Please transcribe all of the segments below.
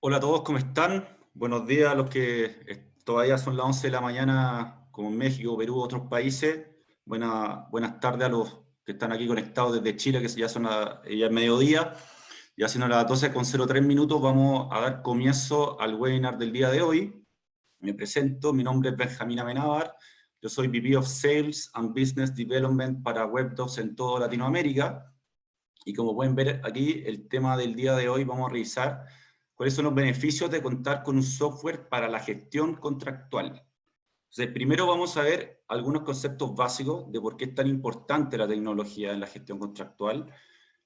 Hola a todos, ¿cómo están? Buenos días a los que todavía son las 11 de la mañana, como en México, Perú, otros países. Buenas tardes a los que están aquí conectados desde Chile, que ya son ya es mediodía. Ya siendo las 12:03 vamos a dar comienzo al webinar del día de hoy. Me presento, mi nombre es Benjamín Amenábar. Yo soy VP of Sales and Business Development para WebDocs en toda Latinoamérica. Y como pueden ver aquí, el tema del día de hoy vamos a revisar cuáles son los beneficios de contar con un software para la gestión contractual. Entonces, primero vamos a ver algunos conceptos básicos de por qué es tan importante la tecnología en la gestión contractual.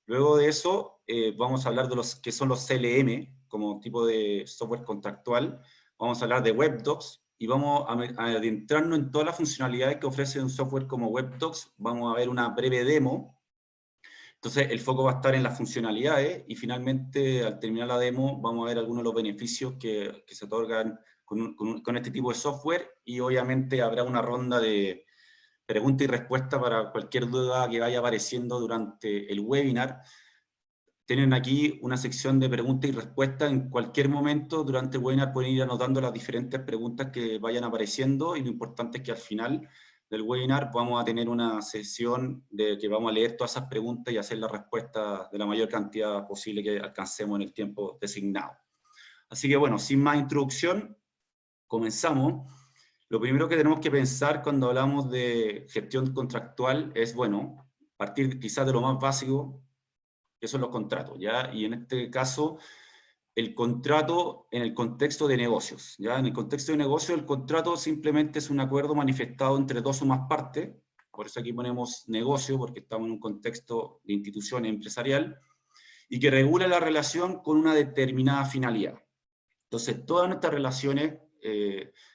Luego de eso, vamos a hablar de los que son los CLM, como tipo de software contractual. Vamos a hablar de WebDocs y vamos a adentrarnos en todas las funcionalidades que ofrece un software como WebDocs. Vamos a ver una breve demo. Entonces, el foco va a estar en las funcionalidades y finalmente, al terminar la demo, vamos a ver algunos de los beneficios que se otorgan con este tipo de software y obviamente habrá una ronda de preguntas y respuestas para cualquier duda que vaya apareciendo durante el webinar. Tienen aquí una sección de preguntas y respuestas. En cualquier momento durante el webinar pueden ir anotando las diferentes preguntas que vayan apareciendo y lo importante es que al final del webinar vamos a tener una sesión de que vamos a leer todas esas preguntas y hacer las respuestas de la mayor cantidad posible que alcancemos en el tiempo designado. Así que bueno, sin más introducción, comenzamos. Lo primero que tenemos que pensar cuando hablamos de gestión contractual es, bueno, partir quizás de lo más básico, que son los contratos, ¿ya? Y en este caso, el contrato en el contexto de negocios, ¿ya? En el contexto de negocio, el contrato simplemente es un acuerdo manifestado entre dos o más partes, por eso aquí ponemos negocio, porque estamos en un contexto de institución empresarial, y que regula la relación con una determinada finalidad. Entonces, todas nuestras relaciones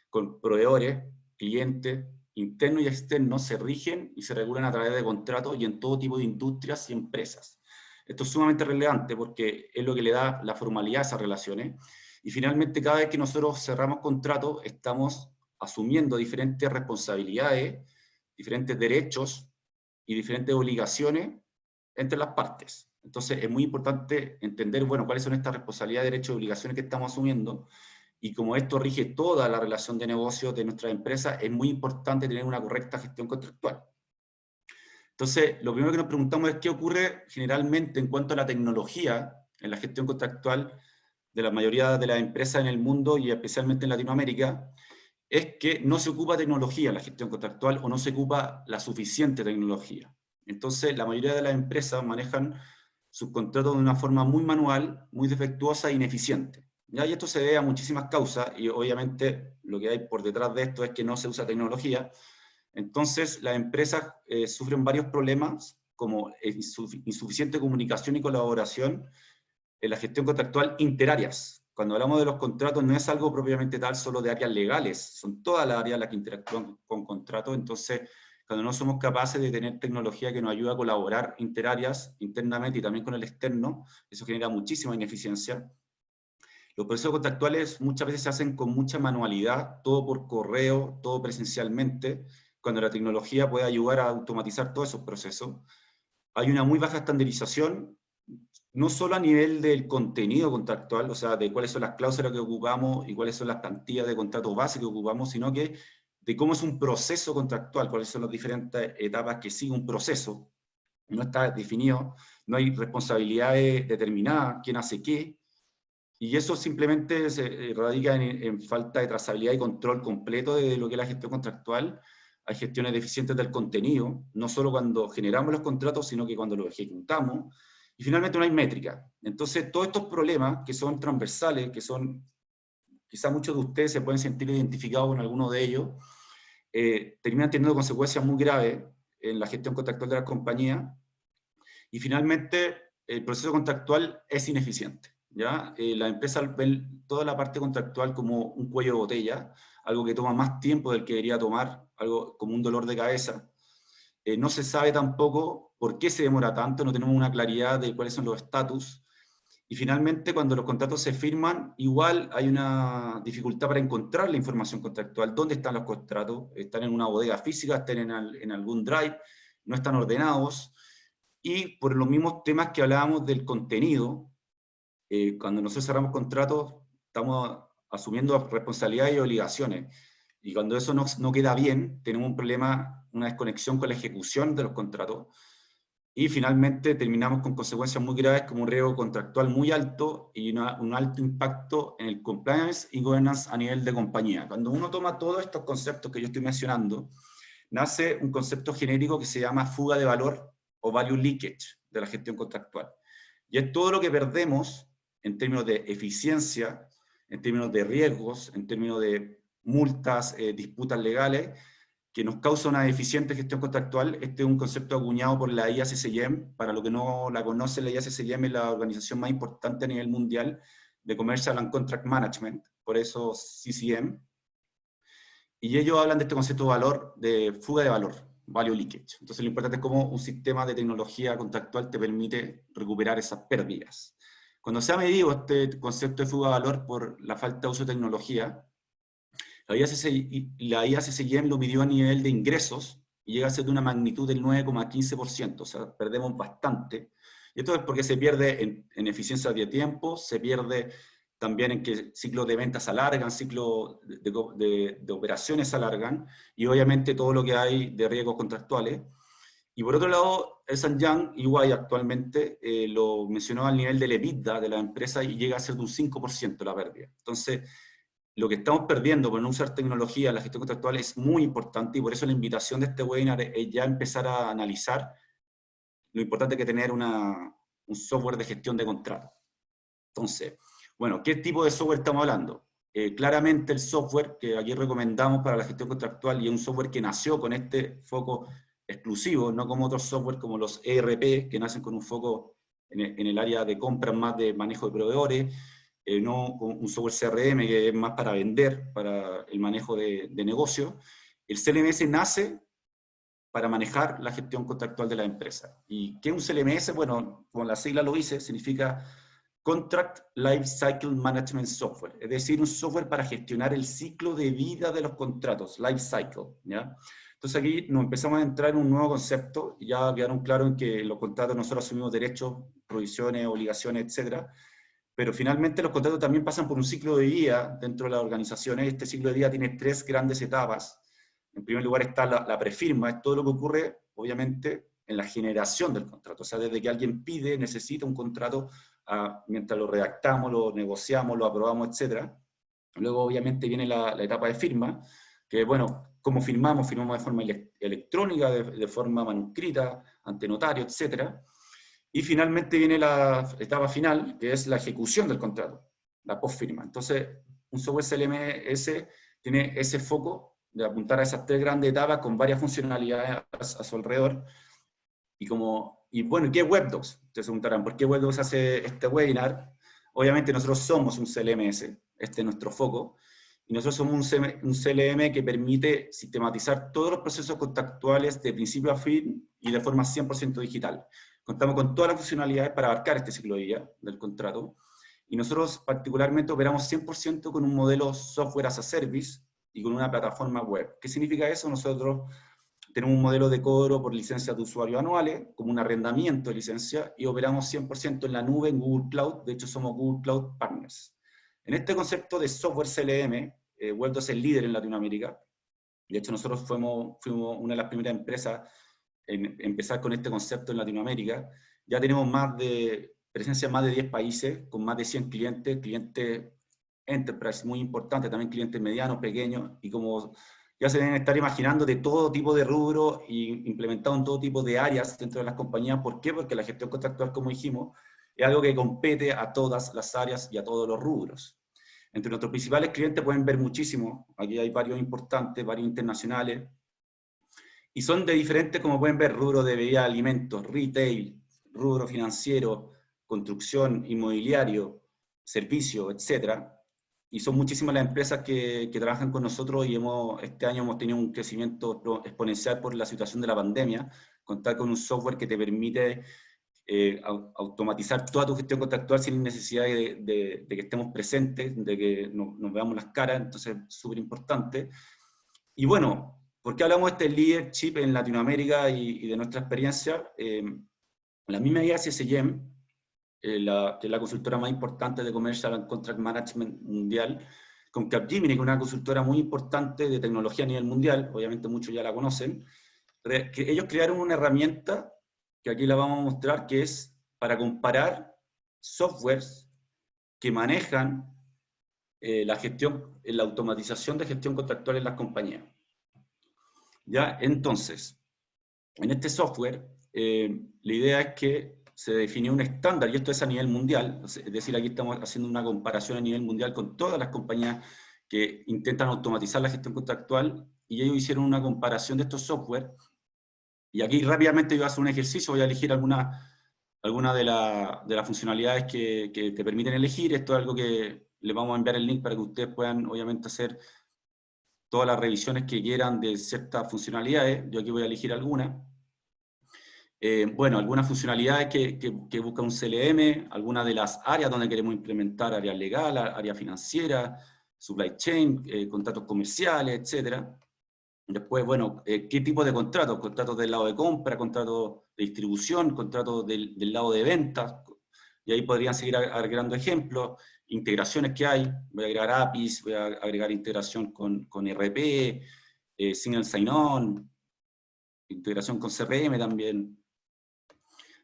con proveedores, clientes, internos y externos, se rigen y se regulan a través de contratos y en todo tipo de industrias y empresas. Esto es sumamente relevante porque es lo que le da la formalidad a esas relaciones. Y finalmente, cada vez que nosotros cerramos contratos, estamos asumiendo diferentes responsabilidades, diferentes derechos y diferentes obligaciones entre las partes. Entonces, es muy importante entender, bueno, cuáles son estas responsabilidades, derechos y obligaciones que estamos asumiendo, y como esto rige toda la relación de negocios de nuestra empresa, es muy importante tener una correcta gestión contractual. Entonces, lo primero que nos preguntamos es qué ocurre generalmente en cuanto a la tecnología en la gestión contractual de la mayoría de las empresas en el mundo y especialmente en Latinoamérica, es que no se ocupa tecnología en la gestión contractual o no se ocupa la suficiente tecnología. Entonces, la mayoría de las empresas manejan sus contratos de una forma muy manual, muy defectuosa e ineficiente. ¿Ya? Y esto se debe a muchísimas causas y obviamente lo que hay por detrás de esto es que no se usa tecnología. Entonces, las empresas sufren varios problemas como insuficiente comunicación y colaboración en la gestión contractual interáreas. Cuando hablamos de los contratos no es algo propiamente tal solo de áreas legales, son todas las áreas las que interactúan con contratos. Entonces, cuando no somos capaces de tener tecnología que nos ayude a colaborar interáreas, internamente y también con el externo, eso genera muchísima ineficiencia. Los procesos contractuales muchas veces se hacen con mucha manualidad, todo por correo, todo presencialmente, cuando la tecnología puede ayudar a automatizar todos esos procesos. Hay una muy baja estandarización, no solo a nivel del contenido contractual, o sea, de cuáles son las cláusulas que ocupamos y cuáles son las plantillas de contrato base que ocupamos, sino que de cómo es un proceso contractual, cuáles son las diferentes etapas que sigue un proceso. No está definido, no hay responsabilidades determinadas, quién hace qué, y eso simplemente se radica en falta de trazabilidad y control completo de lo que es la gestión contractual. Hay gestiones deficientes del contenido, no solo cuando generamos los contratos, sino que cuando los ejecutamos. Y finalmente no hay métrica. Entonces, todos estos problemas que son transversales, que son, quizá muchos de ustedes se pueden sentir identificados con alguno de ellos, terminan teniendo consecuencias muy graves en la gestión contractual de la compañía. Y finalmente, el proceso contractual es ineficiente. ¿Ya? La empresa ve toda la parte contractual como un cuello de botella, algo que toma más tiempo del que debería tomar, algo como un dolor de cabeza. No se sabe tampoco por qué se demora tanto, no tenemos una claridad de cuáles son los estatus. Y finalmente, cuando los contratos se firman, igual hay una dificultad para encontrar la información contractual. ¿Dónde están los contratos? ¿Están en una bodega física? ¿Están en algún drive? ¿No están ordenados? Y por los mismos temas que hablábamos del contenido, cuando nosotros cerramos contratos, estamos asumiendo responsabilidades y obligaciones. Y cuando eso no queda bien, tenemos un problema, una desconexión con la ejecución de los contratos, y finalmente terminamos con consecuencias muy graves como un riesgo contractual muy alto y un alto impacto en el compliance y governance a nivel de compañía. Cuando uno toma todos estos conceptos que yo estoy mencionando, nace un concepto genérico que se llama fuga de valor o value leakage de la gestión contractual. Y es todo lo que perdemos en términos de eficiencia, en términos de riesgos, en términos de multas, disputas legales, que nos causa una deficiente gestión contractual. Este es un concepto acuñado por la IACCM. Para los que no la conocen, la IACCM es la organización más importante a nivel mundial de Commercial and Contract Management, por eso CCM. Y ellos hablan de este concepto de valor, de fuga de valor, value leakage. Entonces lo importante es cómo un sistema de tecnología contractual te permite recuperar esas pérdidas. Cuando se ha medido este concepto de fuga de valor por la falta de uso de tecnología, la IACCM lo midió a nivel de ingresos y llega a ser de una magnitud del 9,15%, o sea, perdemos bastante. Y esto es porque se pierde en eficiencia de tiempo, se pierde también en que ciclos de ventas se alargan, ciclos de operaciones se alargan, y obviamente todo lo que hay de riesgos contractuales. Y por otro lado, Ernst & Young, EY actualmente, lo mencionó al nivel del EBITDA de la empresa y llega a ser de un 5% la pérdida. Entonces, lo que estamos perdiendo por no usar tecnología en la gestión contractual es muy importante, y por eso la invitación de este webinar es ya empezar a analizar lo importante que es tener un software de gestión de contratos. Entonces, bueno, ¿qué tipo de software estamos hablando? Claramente el software que aquí recomendamos para la gestión contractual, y es un software que nació con este foco exclusivo, no como otros software como los ERP, que nacen con un foco en el área de compras más de manejo de proveedores, no con un software CRM que es más para vender, para el manejo de negocio. El CLMS nace para manejar la gestión contractual de la empresa. ¿Y qué es un CLMS? Bueno, como la sigla lo dice, significa Contract Life Cycle Management Software, es decir, un software para gestionar el ciclo de vida de los contratos, Life Cycle, ¿ya? Entonces aquí nos empezamos a entrar en un nuevo concepto, y ya quedaron claros en que los contratos nosotros asumimos derechos, provisiones, obligaciones, etcétera, pero finalmente los contratos también pasan por un ciclo de vida dentro de las organizaciones. Este ciclo de vida tiene 3 grandes etapas. En primer lugar está la prefirma, es todo lo que ocurre, obviamente, en la generación del contrato. O sea, desde que alguien pide, necesita un contrato, mientras lo redactamos, lo negociamos, lo aprobamos, etc. Luego, obviamente, viene la etapa de firma, que, bueno, ¿cómo firmamos? Firmamos de forma electrónica, de forma manuscrita, ante notario, etc. Y finalmente viene la etapa final, que es la ejecución del contrato, la postfirma. Entonces, un software CLMS tiene ese foco de apuntar a esas 3 grandes etapas con varias funcionalidades a su alrededor. Y bueno, ¿qué es WebDocs? Ustedes se preguntarán, ¿por qué WebDocs hace este webinar? Obviamente nosotros somos un CLMS, este es nuestro foco, y nosotros somos un CLM que permite sistematizar todos los procesos contractuales de principio a fin y de forma 100% digital. Contamos con todas las funcionalidades para abarcar este ciclo de vida del contrato, y nosotros particularmente operamos 100% con un modelo software as a service y con una plataforma web. ¿Qué significa eso? Nosotros tenemos un modelo de cobro por licencias de usuario anuales, como un arrendamiento de licencia, y operamos 100% en la nube, en Google Cloud. De hecho, somos Google Cloud Partners. En este concepto de software CLM, WebDocs es el líder en Latinoamérica. De hecho, nosotros fuimos una de las primeras empresas en empezar con este concepto en Latinoamérica. Ya tenemos presencia en más de 10 países, con más de 100 clientes enterprise muy importantes, también clientes medianos, pequeños, y como ya se deben estar imaginando, de todo tipo de rubros y implementado en todo tipo de áreas dentro de las compañías. ¿Por qué? Porque la gestión contractual, como dijimos, es algo que compete a todas las áreas y a todos los rubros. Entre nuestros principales clientes pueden ver muchísimo, aquí hay varios importantes, varios internacionales, y son de diferentes, como pueden ver, rubros de bebida, alimentos, retail, rubro financiero, construcción, inmobiliario, servicio, etcétera. Y son muchísimas las empresas que trabajan con nosotros, y este año hemos tenido un crecimiento exponencial por la situación de la pandemia. Contar con un software que te permite automatizar toda tu gestión contractual sin necesidad de que estemos presentes, de que nos veamos las caras, entonces es súper importante. Y bueno, ¿por qué hablamos de este leadership en Latinoamérica y de nuestra experiencia? La misma IACCM que es la consultora más importante de Commercial and Contract Management mundial, con Capgemini, que es una consultora muy importante de tecnología a nivel mundial, obviamente muchos ya la conocen, que ellos crearon una herramienta, que aquí la vamos a mostrar, que es para comparar softwares que manejan la gestión, la automatización de gestión contractual en las compañías. ¿Ya? Entonces, en este software, la idea es que se definió un estándar, y esto es a nivel mundial, es decir, aquí estamos haciendo una comparación a nivel mundial con todas las compañías que intentan automatizar la gestión contractual, y ellos hicieron una comparación de estos software, y aquí rápidamente yo voy a hacer un ejercicio, voy a elegir alguna de las funcionalidades que te permiten elegir. Esto es algo que les vamos a enviar el link para que ustedes puedan, obviamente, hacer todas las revisiones que quieran de ciertas funcionalidades. Yo aquí voy a elegir algunas. Bueno, algunas funcionalidades que busca un CLM, algunas de las áreas donde queremos implementar, área legal, área financiera, supply chain, contratos comerciales, etcétera. Después, bueno, ¿qué tipo de contratos? Contratos del lado de compra, contratos de distribución, contratos del lado de ventas, y ahí podrían seguir agregando ejemplos, integraciones que hay, voy a agregar APIs, voy a agregar integración con ERP, Single Sign-On, integración con CRM también.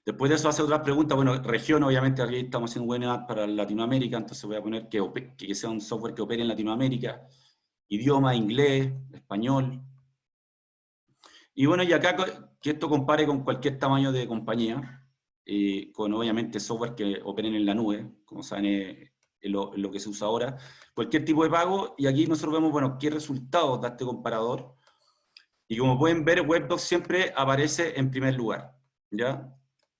Después de eso hace otras preguntas, bueno, región, obviamente aquí estamos haciendo un webinar para Latinoamérica, entonces voy a poner que sea un software que opere en Latinoamérica, idioma, inglés, español. Y bueno, y acá que esto compare con cualquier tamaño de compañía, con obviamente software que operen en la nube, como saben, es lo que se usa ahora, cualquier tipo de pago, y aquí nosotros vemos, bueno, qué resultados da este comparador, y como pueden ver, WebDocs siempre aparece en primer lugar, ¿ya?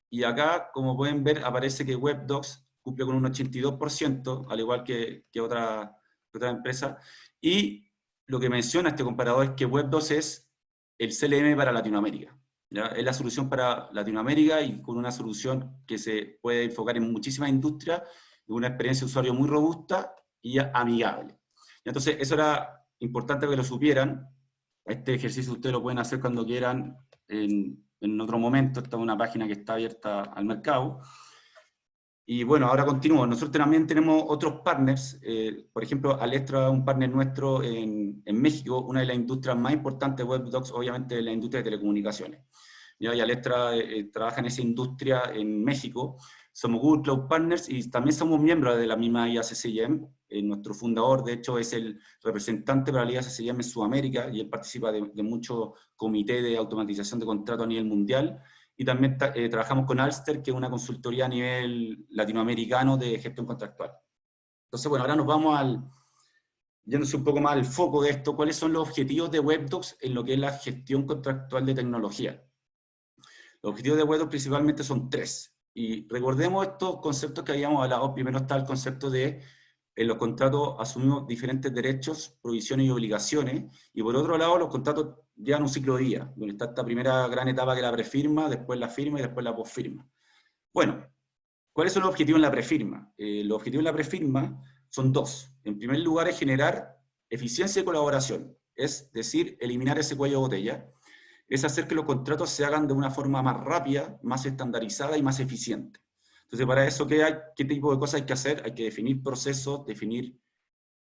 Y acá, como pueden ver, aparece que WebDocs cumple con un 82%, al igual que otra empresa, y lo que menciona este comparador es que WebDocs es el CLM para Latinoamérica, ¿ya? Es la solución para Latinoamérica y con una solución que se puede enfocar en muchísimas industrias, una experiencia de usuario muy robusta y amigable. Entonces, eso era importante que lo supieran. Este ejercicio ustedes lo pueden hacer cuando quieran, en otro momento. Esta es una página que está abierta al mercado. Y bueno, ahora continúo. Nosotros también tenemos otros partners. Por ejemplo, Alestra es un partner nuestro en México, una de las industrias más importantes de WebDocs, obviamente, es la industria de telecomunicaciones. ¿Ya? Y Alestra trabaja en esa industria en México. Somos Google Cloud Partners y también somos miembros de la misma IACCIM. Nuestro fundador, de hecho, es el representante para la IACCIM en Sudamérica y él participa de muchos comités de automatización de contratos a nivel mundial. Y también trabajamos con Alster, que es una consultoría a nivel latinoamericano de gestión contractual. Entonces, bueno, ahora nos vamos yéndose un poco más al foco de esto, ¿cuáles son los objetivos de WebDocs en lo que es la gestión contractual de tecnología? Los objetivos de WebDocs principalmente son tres. Y recordemos estos conceptos que habíamos hablado. Primero está el concepto de en los contratos asumimos diferentes derechos, provisiones y obligaciones, y por otro lado los contratos llevan un ciclo de vida, donde está esta primera gran etapa que es la prefirma, después la firma y después la posfirma. Bueno, ¿cuáles son los objetivos en la prefirma? Los objetivos en la prefirma son dos. En primer lugar es generar eficiencia y colaboración, es decir, eliminar ese cuello de botella, es hacer que los contratos se hagan de una forma más rápida, más estandarizada y más eficiente. Entonces, para eso, ¿qué tipo de cosas hay que hacer? Hay que definir procesos, definir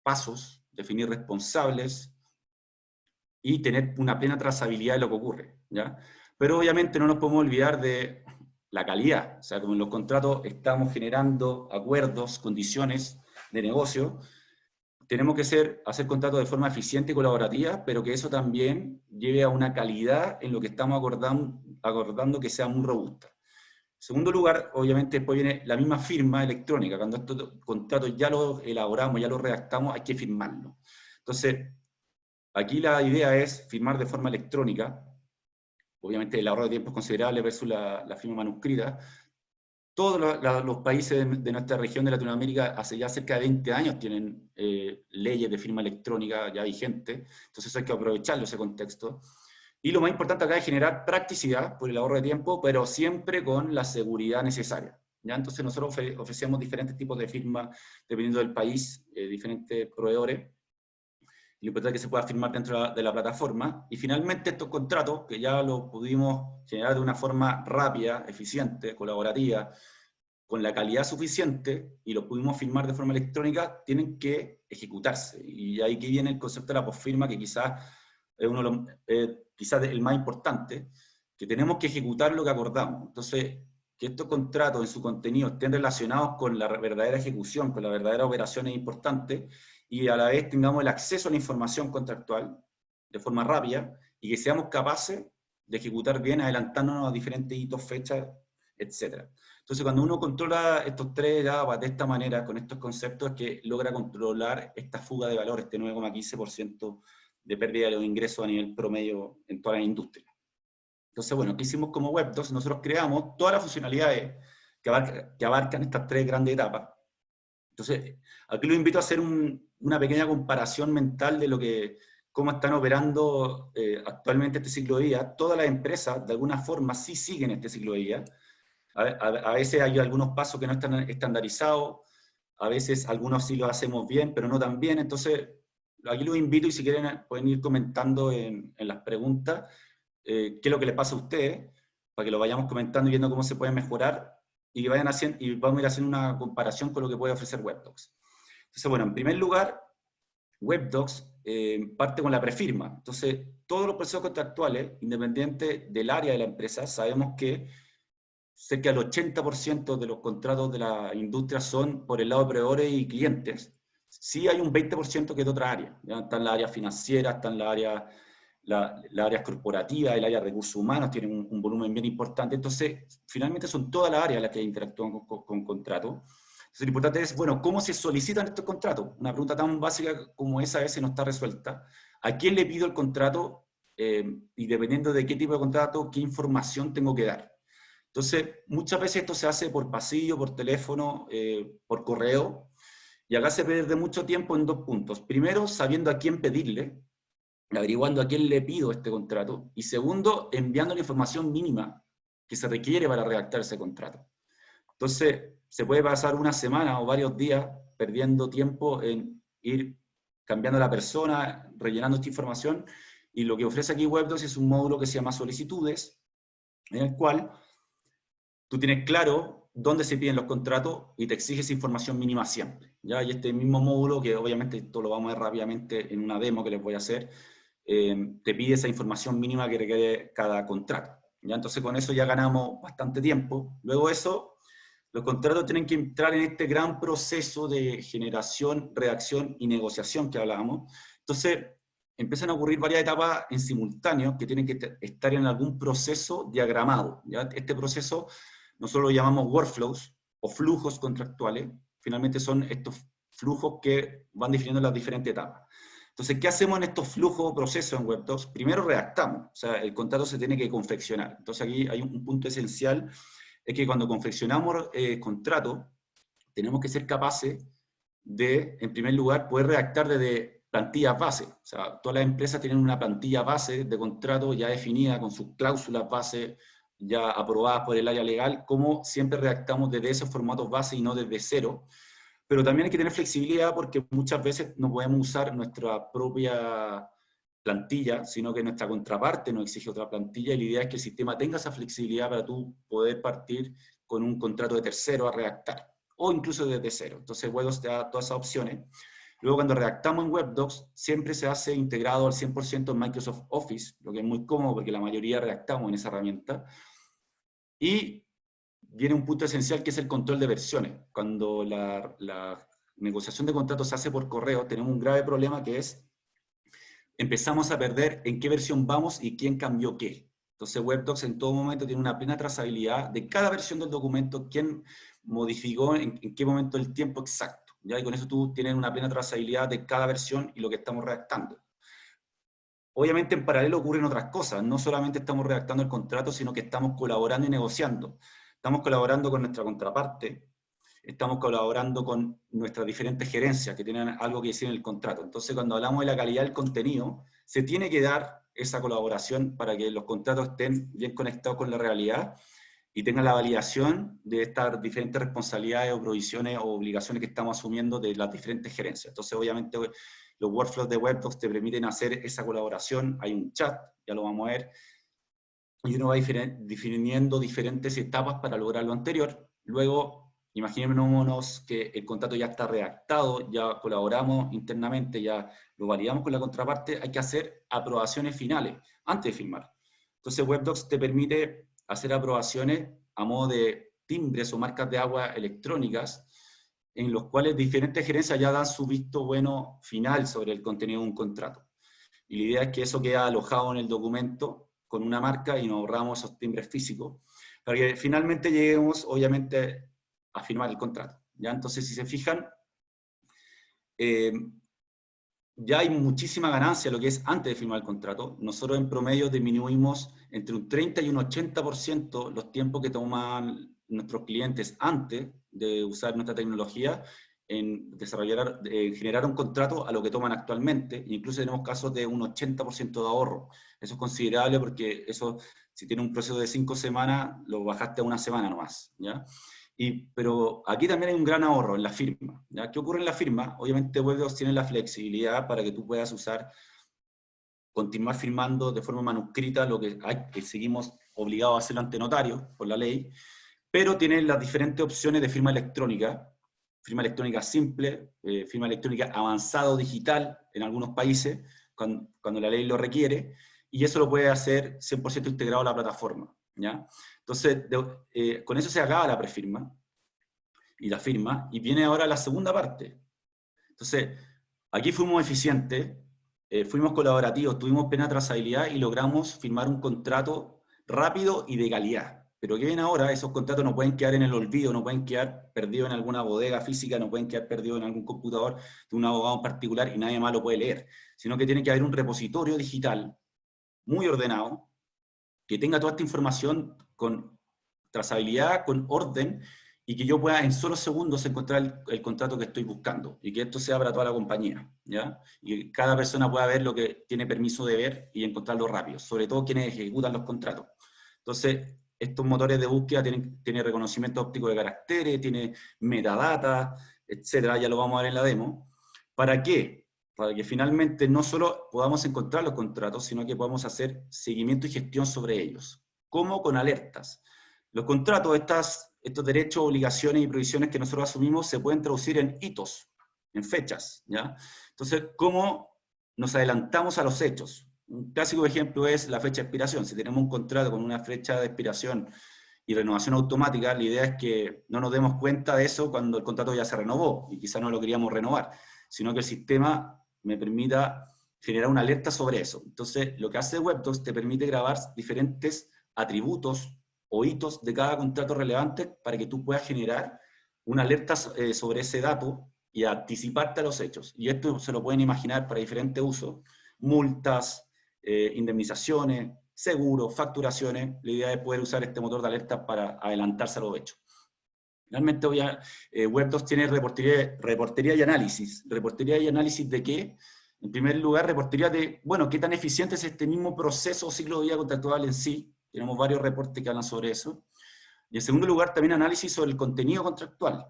pasos, definir responsables y tener una plena trazabilidad de lo que ocurre, ¿ya? Pero obviamente no nos podemos olvidar de la calidad. O sea, como en los contratos estamos generando acuerdos, condiciones de negocio, tenemos que hacer contratos de forma eficiente y colaborativa, pero que eso también lleve a una calidad en lo que estamos acordando que sea muy robusta. En segundo lugar, obviamente después viene la misma firma electrónica. Cuando estos contratos ya los elaboramos, ya los redactamos, hay que firmarlo. Entonces, aquí la idea es firmar de forma electrónica. Obviamente el ahorro de tiempo es considerable versus la firma manuscrita. Todos los países de nuestra región de Latinoamérica hace ya cerca de 20 años tienen leyes de firma electrónica ya vigentes, entonces hay que aprovecharlo ese contexto. Y lo más importante acá es generar practicidad por el ahorro de tiempo, pero siempre con la seguridad necesaria, ¿ya? Entonces nosotros ofrecemos diferentes tipos de firmas dependiendo del país, diferentes proveedores, y lo importante es que se pueda firmar dentro de la plataforma. Y finalmente estos contratos, que ya los pudimos generar de una forma rápida, eficiente, colaborativa, con la calidad suficiente, y lo pudimos firmar de forma electrónica, tienen que ejecutarse. Y ahí que viene el concepto de la posfirma, que quizás es uno de los, quizás el más importante, que tenemos que ejecutar lo que acordamos. Entonces, que estos contratos en su contenido estén relacionados con la verdadera ejecución, con la verdadera operación es importante, y a la vez tengamos el acceso a la información contractual de forma rápida, y que seamos capaces de ejecutar bien, adelantándonos a diferentes hitos, fechas, etc. Entonces, cuando uno controla estos tres etapas de esta manera, con estos conceptos, es que logra controlar esta fuga de valor, este 9,15% de pérdida de los ingresos a nivel promedio en toda la industria. Entonces, bueno, ¿qué hicimos como Web2? Nosotros creamos todas las funcionalidades que abarcan estas tres grandes etapas. Entonces, aquí lo invito a hacer una pequeña comparación mental de cómo están operando actualmente este ciclo de vida. Todas las empresas, de alguna forma, sí siguen este ciclo de vida. A veces hay algunos pasos que no están estandarizados, a veces algunos sí lo hacemos bien, pero no tan bien. Entonces, aquí los invito, y si quieren pueden ir comentando en las preguntas qué es lo que les pasa a ustedes, para que lo vayamos comentando y viendo cómo se puede mejorar, y vayan haciendo, y vamos a ir haciendo una comparación con lo que puede ofrecer WebDocs. Entonces, bueno, en primer lugar, WebDocs parte con la prefirma. Entonces, todos los procesos contractuales, independiente del área de la empresa, sabemos que cerca del 80% de los contratos de la industria son por el lado de proveedores y clientes. Sí hay un 20% que es de otra área. ¿Ya? Está en la área financiera, está en la área corporativa, el área de recursos humanos, tienen un volumen bien importante. Entonces, finalmente son todas las áreas las que interactúan con contratos. Entonces, lo importante es, bueno, ¿cómo se solicitan estos contratos? Una pregunta tan básica como esa a veces no está resuelta. ¿A quién le pido el contrato? Y dependiendo de qué tipo de contrato, ¿qué información tengo que dar? Entonces, muchas veces esto se hace por pasillo, por teléfono, por correo, y acá se pierde mucho tiempo en dos puntos. Primero, sabiendo a quién pedirle, averiguando a quién le pido este contrato, y segundo, enviando la información mínima que se requiere para redactar ese contrato. Entonces, se puede pasar una semana o varios días perdiendo tiempo en ir cambiando a la persona, rellenando esta información, y lo que ofrece aquí Webdocs es un módulo que se llama solicitudes, en el cual tú tienes claro dónde se piden los contratos y te exige esa información mínima siempre. ¿Ya? Y este mismo módulo, que obviamente esto lo vamos a ver rápidamente en una demo que les voy a hacer, te pide esa información mínima que requiere cada contrato. ¿Ya? Entonces con eso ya ganamos bastante tiempo. Luego de eso, los contratos tienen que entrar en este gran proceso de generación, redacción y negociación que hablábamos. Entonces, empiezan a ocurrir varias etapas en simultáneo que tienen que estar en algún proceso diagramado. ¿Ya? Este proceso nosotros lo llamamos workflows o flujos contractuales. Finalmente son estos flujos que van definiendo las diferentes etapas. Entonces, ¿qué hacemos en estos flujos o procesos en Web2? Primero redactamos, o sea, el contrato se tiene que confeccionar. Entonces aquí hay un punto esencial, es que cuando confeccionamos contrato, tenemos que ser capaces de, en primer lugar, poder redactar desde plantillas base. O sea, todas las empresas tienen una plantilla base de contrato ya definida, con sus cláusulas base ya aprobadas por el área legal, como siempre redactamos desde esos formatos base y no desde cero. Pero también hay que tener flexibilidad, porque muchas veces no podemos usar nuestra propia plantilla, sino que nuestra contraparte nos exige otra plantilla, y la idea es que el sistema tenga esa flexibilidad para tú poder partir con un contrato de tercero a redactar, o incluso desde cero. Entonces Webdocs te da todas esas opciones. Luego, cuando redactamos en Webdocs, siempre se hace integrado al 100% en Microsoft Office, lo que es muy cómodo porque la mayoría redactamos en esa herramienta. Y viene un punto esencial, que es el control de versiones. Cuando la negociación de contratos se hace por correo, tenemos un grave problema, que es empezamos a perder en qué versión vamos y quién cambió qué. Entonces Webdocs en todo momento tiene una plena trazabilidad de cada versión del documento, quién modificó en qué momento del tiempo exacto. ¿Ya? Y con eso tú tienes una plena trazabilidad de cada versión y lo que estamos redactando. Obviamente en paralelo ocurren otras cosas, no solamente estamos redactando el contrato, sino que estamos colaborando y negociando. Estamos colaborando con nuestra contraparte, estamos colaborando con nuestras diferentes gerencias que tienen algo que decir en el contrato. Entonces, cuando hablamos de la calidad del contenido, se tiene que dar esa colaboración para que los contratos estén bien conectados con la realidad y tengan la validación de estas diferentes responsabilidades o provisiones o obligaciones que estamos asumiendo de las diferentes gerencias. Entonces, obviamente, los workflows de Webdocs te permiten hacer esa colaboración. Hay un chat, ya lo vamos a ver, y uno va definiendo diferentes etapas para lograr lo anterior. Luego Imaginémonos que el contrato ya está redactado, ya colaboramos internamente, ya lo validamos con la contraparte, hay que hacer aprobaciones finales antes de firmar. Entonces WebDocs te permite hacer aprobaciones a modo de timbres o marcas de agua electrónicas, en los cuales diferentes gerencias ya dan su visto bueno final sobre el contenido de un contrato. Y la idea es que eso quede alojado en el documento con una marca y nos ahorramos esos timbres físicos, para que finalmente lleguemos, obviamente, a firmar el contrato. ¿Ya? Entonces, si se fijan, ya hay muchísima ganancia lo que es antes de firmar el contrato. Nosotros en promedio disminuimos entre un 30 y un 80% los tiempos que toman nuestros clientes antes de usar nuestra tecnología en desarrollar, en generar un contrato a lo que toman actualmente. Incluso tenemos casos de un 80% de ahorro. Eso es considerable porque eso, si tiene un proceso de 5 semanas, lo bajaste a una semana nomás, ¿ya? Pero aquí también hay un gran ahorro en la firma, ¿ya? ¿Qué ocurre en la firma? Obviamente WebDocs tiene la flexibilidad para que tú puedas continuar firmando de forma manuscrita lo que seguimos obligados a hacerlo ante notario por la ley, pero tiene las diferentes opciones de firma electrónica simple, firma electrónica avanzado digital en algunos países, cuando la ley lo requiere, y eso lo puede hacer 100% integrado a la plataforma, ¿ya? Entonces, con eso se acaba la prefirma y la firma, y viene ahora la segunda parte. Entonces, aquí fuimos eficientes, fuimos colaborativos, tuvimos plena trazabilidad y logramos firmar un contrato rápido y de calidad. Pero ¿qué viene ahora? Esos contratos no pueden quedar en el olvido, no pueden quedar perdidos en alguna bodega física, no pueden quedar perdidos en algún computador de un abogado en particular y nadie más lo puede leer, sino que tiene que haber un repositorio digital muy ordenado, que tenga toda esta información con trazabilidad, con orden, y que yo pueda en solo segundos encontrar el contrato que estoy buscando, y que esto sea para toda la compañía, ¿ya? Y que cada persona pueda ver lo que tiene permiso de ver y encontrarlo rápido, sobre todo quienes ejecutan los contratos. Entonces, estos motores de búsqueda tienen reconocimiento óptico de caracteres, tiene metadata, etcétera, ya lo vamos a ver en la demo. ¿Para qué? Para que finalmente no solo podamos encontrar los contratos, sino que podamos hacer seguimiento y gestión sobre ellos. ¿Cómo? Con alertas. Los contratos, estos derechos, obligaciones y provisiones que nosotros asumimos se pueden traducir en hitos, en fechas, ¿ya? Entonces, ¿cómo nos adelantamos a los hechos? Un clásico ejemplo es la fecha de expiración. Si tenemos un contrato con una fecha de expiración y renovación automática, la idea es que no nos demos cuenta de eso cuando el contrato ya se renovó y quizás no lo queríamos renovar, sino que el sistema me permita generar una alerta sobre eso. Entonces, lo que hace WebDocs te permite grabar diferentes atributos o hitos de cada contrato relevante para que tú puedas generar una alerta sobre ese dato y anticiparte a los hechos. Y esto se lo pueden imaginar para diferentes usos: multas, indemnizaciones, seguros, facturaciones. La idea es poder usar este motor de alerta para adelantarse a los hechos. Realmente WebDocs tiene reportería y análisis. ¿Reportería y análisis de qué? En primer lugar, reportería de, bueno, qué tan eficiente es este mismo proceso o ciclo de vida contractual en sí. Tenemos varios reportes que hablan sobre eso. Y en segundo lugar, también análisis sobre el contenido contractual,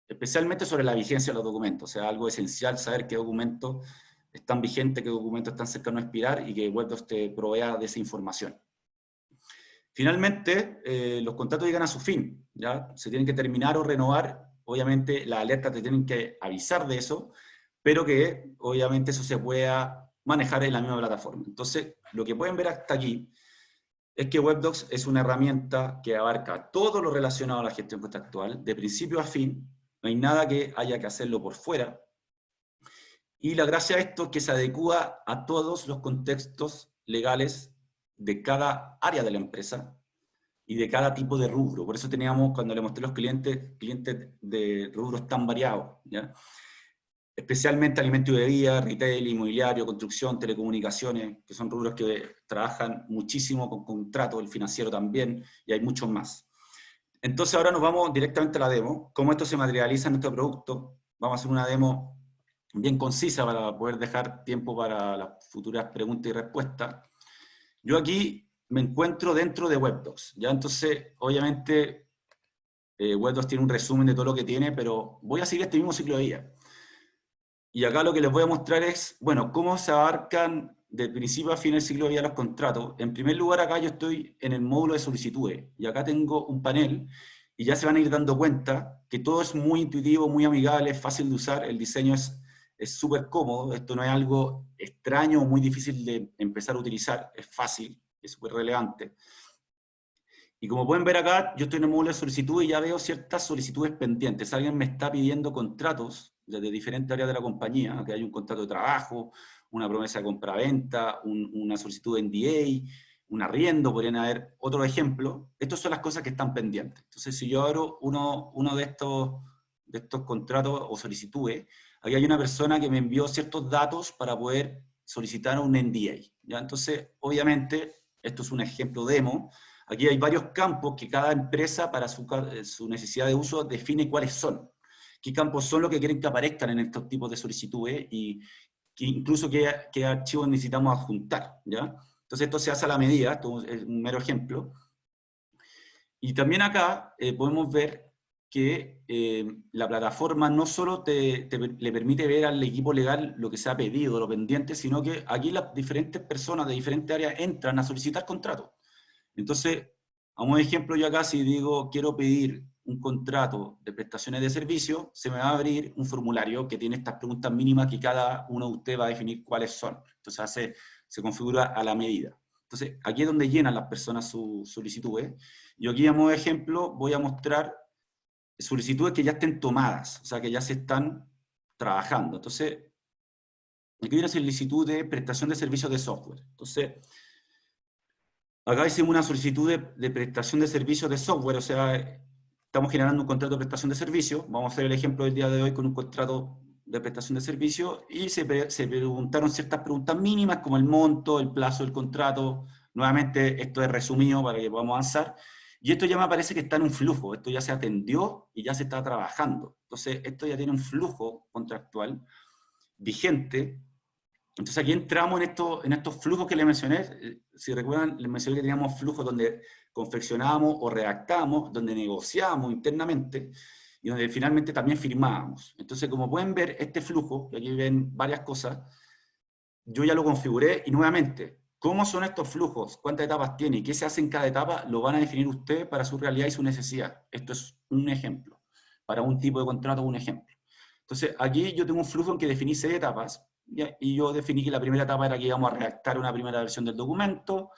especialmente sobre la vigencia de los documentos. O sea, algo esencial saber qué documentos están vigentes, qué documentos están cercanos a expirar y que WebDocs te provea de esa información. Finalmente, los contratos llegan a su fin, ¿ya? Se tienen que terminar o renovar. Obviamente, las alertas te tienen que avisar de eso, pero que obviamente eso se pueda manejar en la misma plataforma. Entonces, lo que pueden ver hasta aquí es que WebDocs es una herramienta que abarca todo lo relacionado a la gestión contractual, de principio a fin. No hay nada que haya que hacerlo por fuera. Y la gracia de esto es que se adecúa a todos los contextos legales de cada área de la empresa y de cada tipo de rubro. Por eso teníamos, cuando le mostré a los clientes de rubros tan variados, ¿ya? Especialmente alimento y bebida, retail, inmobiliario, construcción, telecomunicaciones, que son rubros que trabajan muchísimo con contratos, el financiero también, y hay muchos más. Entonces ahora nos vamos directamente a la demo, cómo esto se materializa en nuestro producto. Vamos a hacer una demo bien concisa para poder dejar tiempo para las futuras preguntas y respuestas. Yo aquí me encuentro dentro de WebDocs, ¿ya? Entonces, obviamente, WebDocs tiene un resumen de todo lo que tiene, pero voy a seguir este mismo ciclo de vida. Y acá lo que les voy a mostrar es, bueno, cómo se abarcan de principio a fin el ciclo de vida de los contratos. En primer lugar, acá yo estoy en el módulo de solicitudes, y acá tengo un panel, y ya se van a ir dando cuenta que todo es muy intuitivo, muy amigable, es fácil de usar, el diseño es súper cómodo, esto no es algo extraño o muy difícil de empezar a utilizar, es fácil, es súper relevante. Y como pueden ver acá, yo estoy en el módulo de solicitud y ya veo ciertas solicitudes pendientes. Alguien me está pidiendo contratos desde diferentes áreas de la compañía, que hay un contrato de trabajo, una promesa de compraventa, una solicitud de NDA, un arriendo, podrían haber otro ejemplo. Estas son las cosas que están pendientes. Entonces, si yo abro uno de estos contratos o solicitudes, aquí hay una persona que me envió ciertos datos para poder solicitar un NDA. ¿Ya? Entonces, obviamente, esto es un ejemplo demo. Aquí hay varios campos que cada empresa para su necesidad de uso define cuáles son. ¿Qué campos son los que quieren que aparezcan en estos tipos de solicitudes y incluso qué archivos necesitamos adjuntar? ¿Ya? Entonces esto se hace a la medida, esto es un mero ejemplo. Y también acá podemos ver que la plataforma no solo le permite ver al equipo legal lo que se ha pedido, lo pendiente, sino que aquí las diferentes personas de diferentes áreas entran a solicitar contratos. Entonces, a un ejemplo, yo acá si digo quiero pedir un contrato de prestaciones de servicio, se me va a abrir un formulario que tiene estas preguntas mínimas que cada uno de ustedes va a definir cuáles son. Entonces se configura a la medida. Entonces, aquí es donde llenan las personas sus solicitudes. Yo aquí, a modo de ejemplo, voy a mostrar solicitudes que ya estén tomadas, o sea, que ya se están trabajando. Entonces, aquí hay una solicitud de prestación de servicios de software. Entonces, acá hicimos una solicitud de prestación de servicios de software, o sea, estamos generando un contrato de prestación de servicio. Vamos a hacer el ejemplo del día de hoy con un contrato de prestación de servicio y se preguntaron ciertas preguntas mínimas como el monto, el plazo del contrato. Nuevamente, esto es resumido para que podamos avanzar. Y esto ya me parece que está en un flujo, esto ya se atendió y ya se está trabajando. Entonces, esto ya tiene un flujo contractual vigente. Entonces aquí entramos en estos flujos que les mencioné. Si recuerdan, les mencioné que teníamos flujos donde confeccionábamos o redactábamos, donde negociábamos internamente y donde finalmente también firmábamos. Entonces, como pueden ver, este flujo, y aquí ven varias cosas, yo ya lo configuré y nuevamente, ¿cómo son estos flujos? ¿Cuántas etapas tiene? ¿Y qué se hace en cada etapa? Lo van a definir ustedes para su realidad y su necesidad. Esto es un ejemplo. Para un tipo de contrato, un ejemplo. Entonces, aquí yo tengo un flujo en que definí 6 etapas, y yo definí que la primera etapa era que íbamos a redactar una primera versión del documento,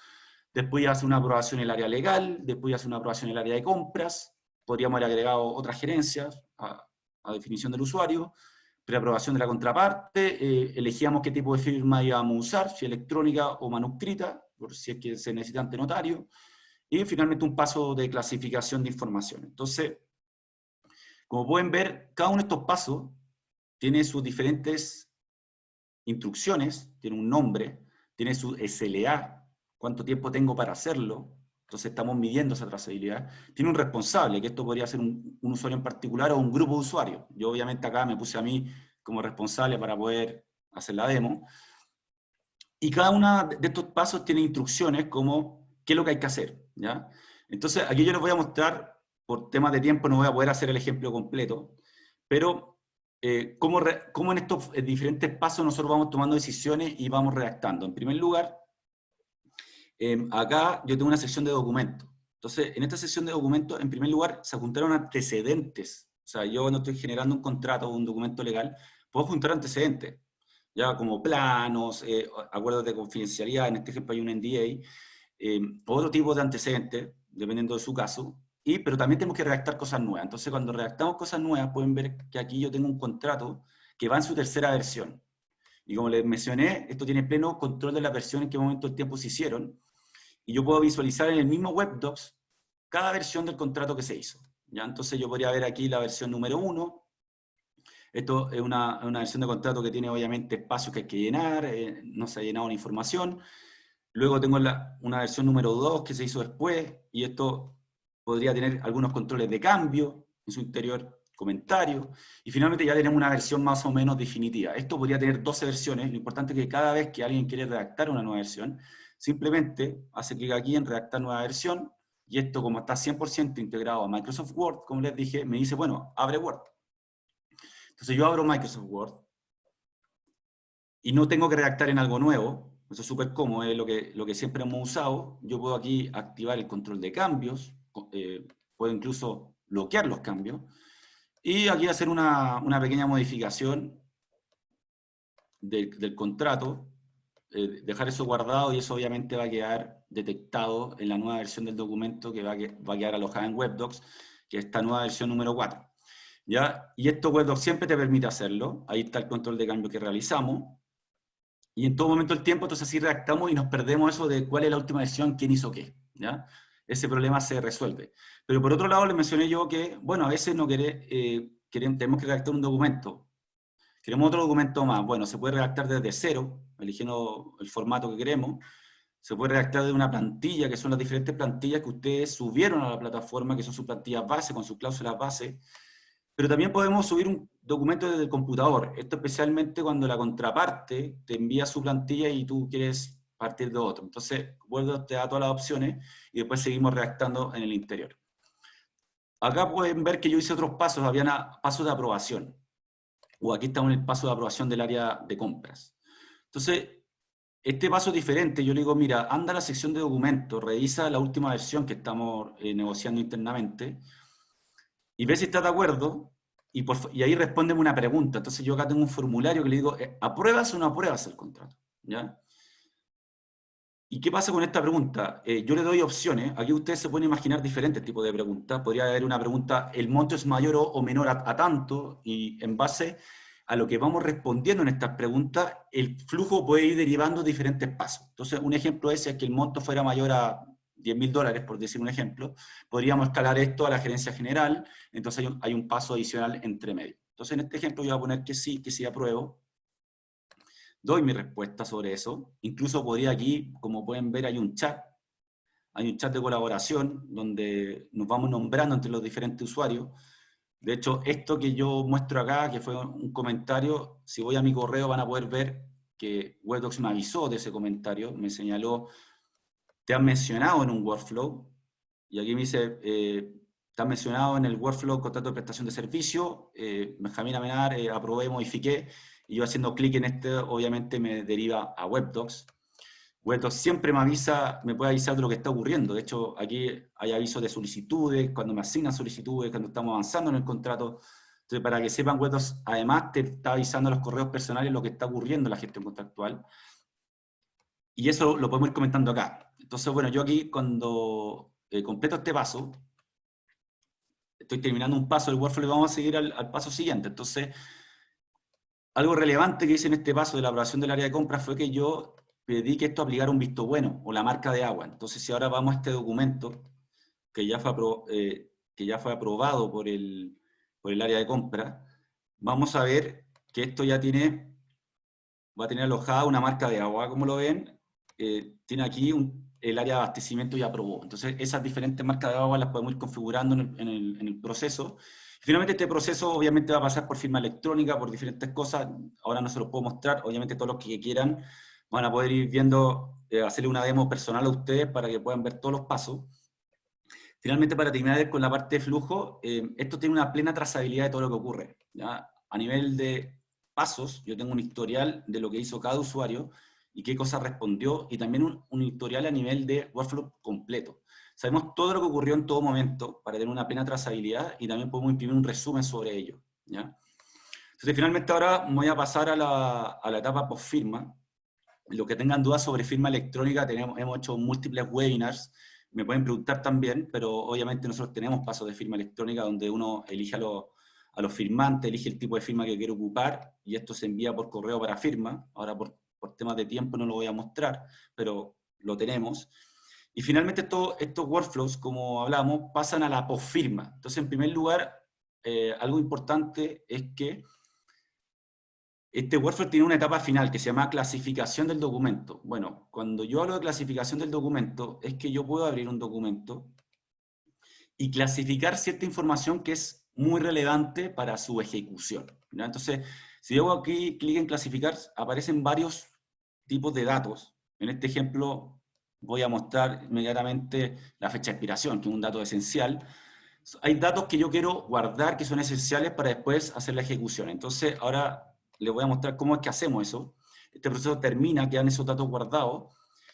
después iba a hacer una aprobación en el área legal, después iba a hacer una aprobación en el área de compras, podríamos haber agregado otras gerencias a definición del usuario, preaprobación de la contraparte, elegíamos qué tipo de firma íbamos a usar, si electrónica o manuscrita, por si es que se necesita ante notario, y finalmente un paso de clasificación de información. Entonces, como pueden ver, cada uno de estos pasos tiene sus diferentes instrucciones, tiene un nombre, tiene su SLA, cuánto tiempo tengo para hacerlo, entonces estamos midiendo esa trazabilidad. Tiene un responsable, que esto podría ser un usuario en particular o un grupo de usuarios. Yo obviamente acá me puse a mí como responsable para poder hacer la demo. Y cada uno de estos pasos tiene instrucciones como qué es lo que hay que hacer, ¿ya? Entonces aquí yo les voy a mostrar, por temas de tiempo no voy a poder hacer el ejemplo completo, pero cómo en estos diferentes pasos nosotros vamos tomando decisiones y vamos redactando. En primer lugar, acá yo tengo una sección de documentos. Entonces, en esta sección de documentos, en primer lugar, se juntaron antecedentes. O sea, yo no estoy generando un contrato o un documento legal, puedo juntar antecedentes, ya como planos, acuerdos de confidencialidad, en este ejemplo hay un NDA, otro tipo de antecedentes, dependiendo de su caso, pero también tenemos que redactar cosas nuevas. Entonces, cuando redactamos cosas nuevas, pueden ver que aquí yo tengo un contrato que va en su tercera versión. Y como les mencioné, esto tiene pleno control de la versión en qué momento del tiempo se hicieron, y yo puedo visualizar en el mismo WebDocs cada versión del contrato que se hizo. ¿Ya? Entonces yo podría ver aquí la versión número 1, esto es una versión de contrato que tiene obviamente espacios que hay que llenar, no se ha llenado la información. Luego tengo una versión número 2 que se hizo después, y esto podría tener algunos controles de cambio en su interior, comentarios, y finalmente ya tenemos una versión más o menos definitiva. Esto podría tener 12 versiones, lo importante es que cada vez que alguien quiere redactar una nueva versión, simplemente hace clic aquí en redactar nueva versión, y esto como está 100% integrado a Microsoft Word, como les dije, me dice, bueno, abre Word. Entonces yo abro Microsoft Word, y no tengo que redactar en algo nuevo, eso es súper cómodo, es lo que siempre hemos usado. Yo puedo aquí activar el control de cambios, puedo incluso bloquear los cambios. Y aquí hacer una pequeña modificación del contrato, dejar eso guardado, y eso obviamente va a quedar detectado en la nueva versión del documento que va a quedar alojada en WebDocs, que es esta nueva versión número 4. ¿Ya? Y esto WebDocs siempre te permite hacerlo. Ahí está el control de cambio que realizamos. Y en todo momento del tiempo, entonces así redactamos y nos perdemos eso de cuál es la última versión, quién hizo qué. ¿Ya? Ese problema se resuelve. Pero por otro lado, les mencioné yo que, bueno, a veces no tenemos que redactar un documento. Queremos otro documento más. Bueno, se puede redactar desde cero, eligiendo el formato que queremos. Se puede redactar de una plantilla, que son las diferentes plantillas que ustedes subieron a la plataforma, que son sus plantillas base, con sus cláusulas base. Pero también podemos subir un documento desde el computador. Esto especialmente cuando la contraparte te envía su plantilla y tú quieres partir de otro. Entonces, WordDocs te da todas las opciones y después seguimos redactando en el interior. Acá pueden ver que yo hice otros pasos, habían pasos de aprobación. O aquí estamos en el paso de aprobación del área de compras. Entonces, este paso es diferente. Yo le digo, mira, anda a la sección de documentos, revisa la última versión que estamos negociando internamente, y ve si estás de acuerdo, y ahí respóndeme una pregunta. Entonces yo acá tengo un formulario que le digo, ¿apruebas o no apruebas el contrato? ¿Ya? ¿Y qué pasa con esta pregunta? Yo le doy opciones. Aquí ustedes se pueden imaginar diferentes tipos de preguntas. Podría haber una pregunta, ¿el monto es mayor o menor a tanto? Y en base a lo que vamos respondiendo en estas preguntas, el flujo puede ir derivando diferentes pasos. Entonces, un ejemplo es que el monto fuera mayor a $10.000, por decir un ejemplo, podríamos escalar esto a la gerencia general, entonces hay un paso adicional entre medio. Entonces, en este ejemplo yo voy a poner que sí apruebo. Doy mi respuesta sobre eso. Incluso podría aquí, como pueden ver, hay un chat de colaboración donde nos vamos nombrando entre los diferentes usuarios. De hecho, esto que yo muestro acá, que fue un comentario, si voy a mi correo van a poder ver que WebDocs me avisó de ese comentario, me señaló, te han mencionado en un workflow, y aquí me dice, te han mencionado en el workflow contrato de prestación de servicio, Benjamín Amenar, aprobé, modifiqué, y yo haciendo clic en este, obviamente me deriva a WebDocs. WebDocs siempre me avisa, me puede avisar de lo que está ocurriendo. De hecho, aquí hay avisos de solicitudes, cuando me asignan solicitudes, cuando estamos avanzando en el contrato. Entonces, para que sepan, WebDocs además te está avisando a los correos personales lo que está ocurriendo en la gestión contractual. Y eso lo podemos ir comentando acá. Entonces, bueno, yo aquí cuando completo este paso, estoy terminando un paso del workflow y vamos a seguir al paso siguiente. Entonces, algo relevante que hice en este paso de la aprobación del área de compras fue que yo pedí que esto aplicara un visto bueno, o la marca de agua. Entonces, si ahora vamos a este documento, que ya fue aprobado por el área de compra, vamos a ver que esto ya va a tener alojada una marca de agua, como lo ven, tiene aquí el área de abastecimiento ya aprobó. Entonces, esas diferentes marcas de agua las podemos ir configurando en el proceso. Finalmente, este proceso obviamente va a pasar por firma electrónica, por diferentes cosas. Ahora no se los puedo mostrar. Obviamente, todos los que quieran van a poder ir viendo, hacerle una demo personal a ustedes para que puedan ver todos los pasos. Finalmente, para terminar con la parte de flujo, esto tiene una plena trazabilidad de todo lo que ocurre. ¿Ya? A nivel de pasos, yo tengo un historial de lo que hizo cada usuario y qué cosa respondió, y también un historial a nivel de workflow completo. Sabemos todo lo que ocurrió en todo momento para tener una plena trazabilidad, y también podemos imprimir un resumen sobre ello. ¿Ya? Entonces, finalmente ahora voy a pasar a la etapa post-firma. Los que tengan dudas sobre firma electrónica, hemos hecho múltiples webinars, me pueden preguntar también, pero obviamente nosotros tenemos pasos de firma electrónica donde uno elige a los firmantes, elige el tipo de firma que quiere ocupar, y esto se envía por correo para firma. Ahora por temas de tiempo no lo voy a mostrar, pero lo tenemos. Y finalmente estos workflows, como hablamos, pasan a la posfirma. Entonces, en primer lugar, algo importante es que este workflow tiene una etapa final que se llama clasificación del documento. Bueno, cuando yo hablo de clasificación del documento, es que yo puedo abrir un documento y clasificar cierta información que es muy relevante para su ejecución, ¿no? Entonces, si yo hago aquí clic en clasificar, aparecen varios tipos de datos. En este ejemplo, voy a mostrar inmediatamente la fecha de expiración, que es un dato esencial. Hay datos que yo quiero guardar, que son esenciales para después hacer la ejecución. Entonces, ahora les voy a mostrar cómo es que hacemos eso. Este proceso termina, quedan esos datos guardados,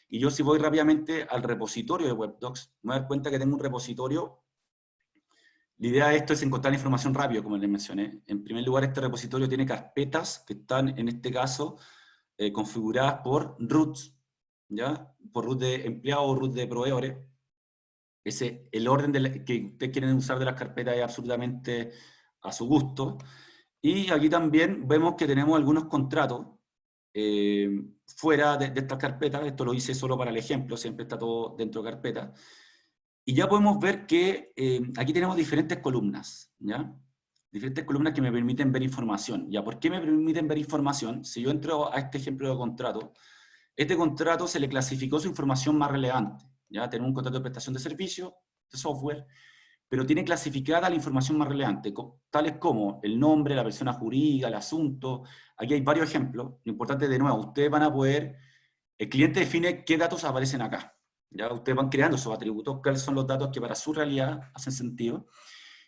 y yo si voy rápidamente al repositorio de WebDocs, me voy a dar cuenta que tengo un repositorio La idea de esto es encontrar información rápido, como les mencioné. En primer lugar, este repositorio tiene carpetas que están, en este caso, configuradas por roots, ¿ya? Por root de empleados o root de proveedores. El orden que ustedes quieren usar de las carpetas es absolutamente a su gusto. Y aquí también vemos que tenemos algunos contratos fuera de estas carpetas. Esto lo hice solo para el ejemplo, siempre está todo dentro de carpeta. Y ya podemos ver que aquí tenemos diferentes columnas, ¿ya? Diferentes columnas que me permiten ver información. ¿Ya? ¿Por qué me permiten ver información? Si yo entro a este ejemplo de contrato, este contrato se le clasificó su información más relevante. ¿Ya? Tenemos un contrato de prestación de servicio, de software, pero tiene clasificada la información más relevante, tales como el nombre, la persona jurídica, el asunto. Aquí hay varios ejemplos. Lo importante, de nuevo, ustedes van a poder, el cliente define qué datos aparecen acá. Ya ustedes van creando esos atributos, cuáles son los datos que para su realidad hacen sentido.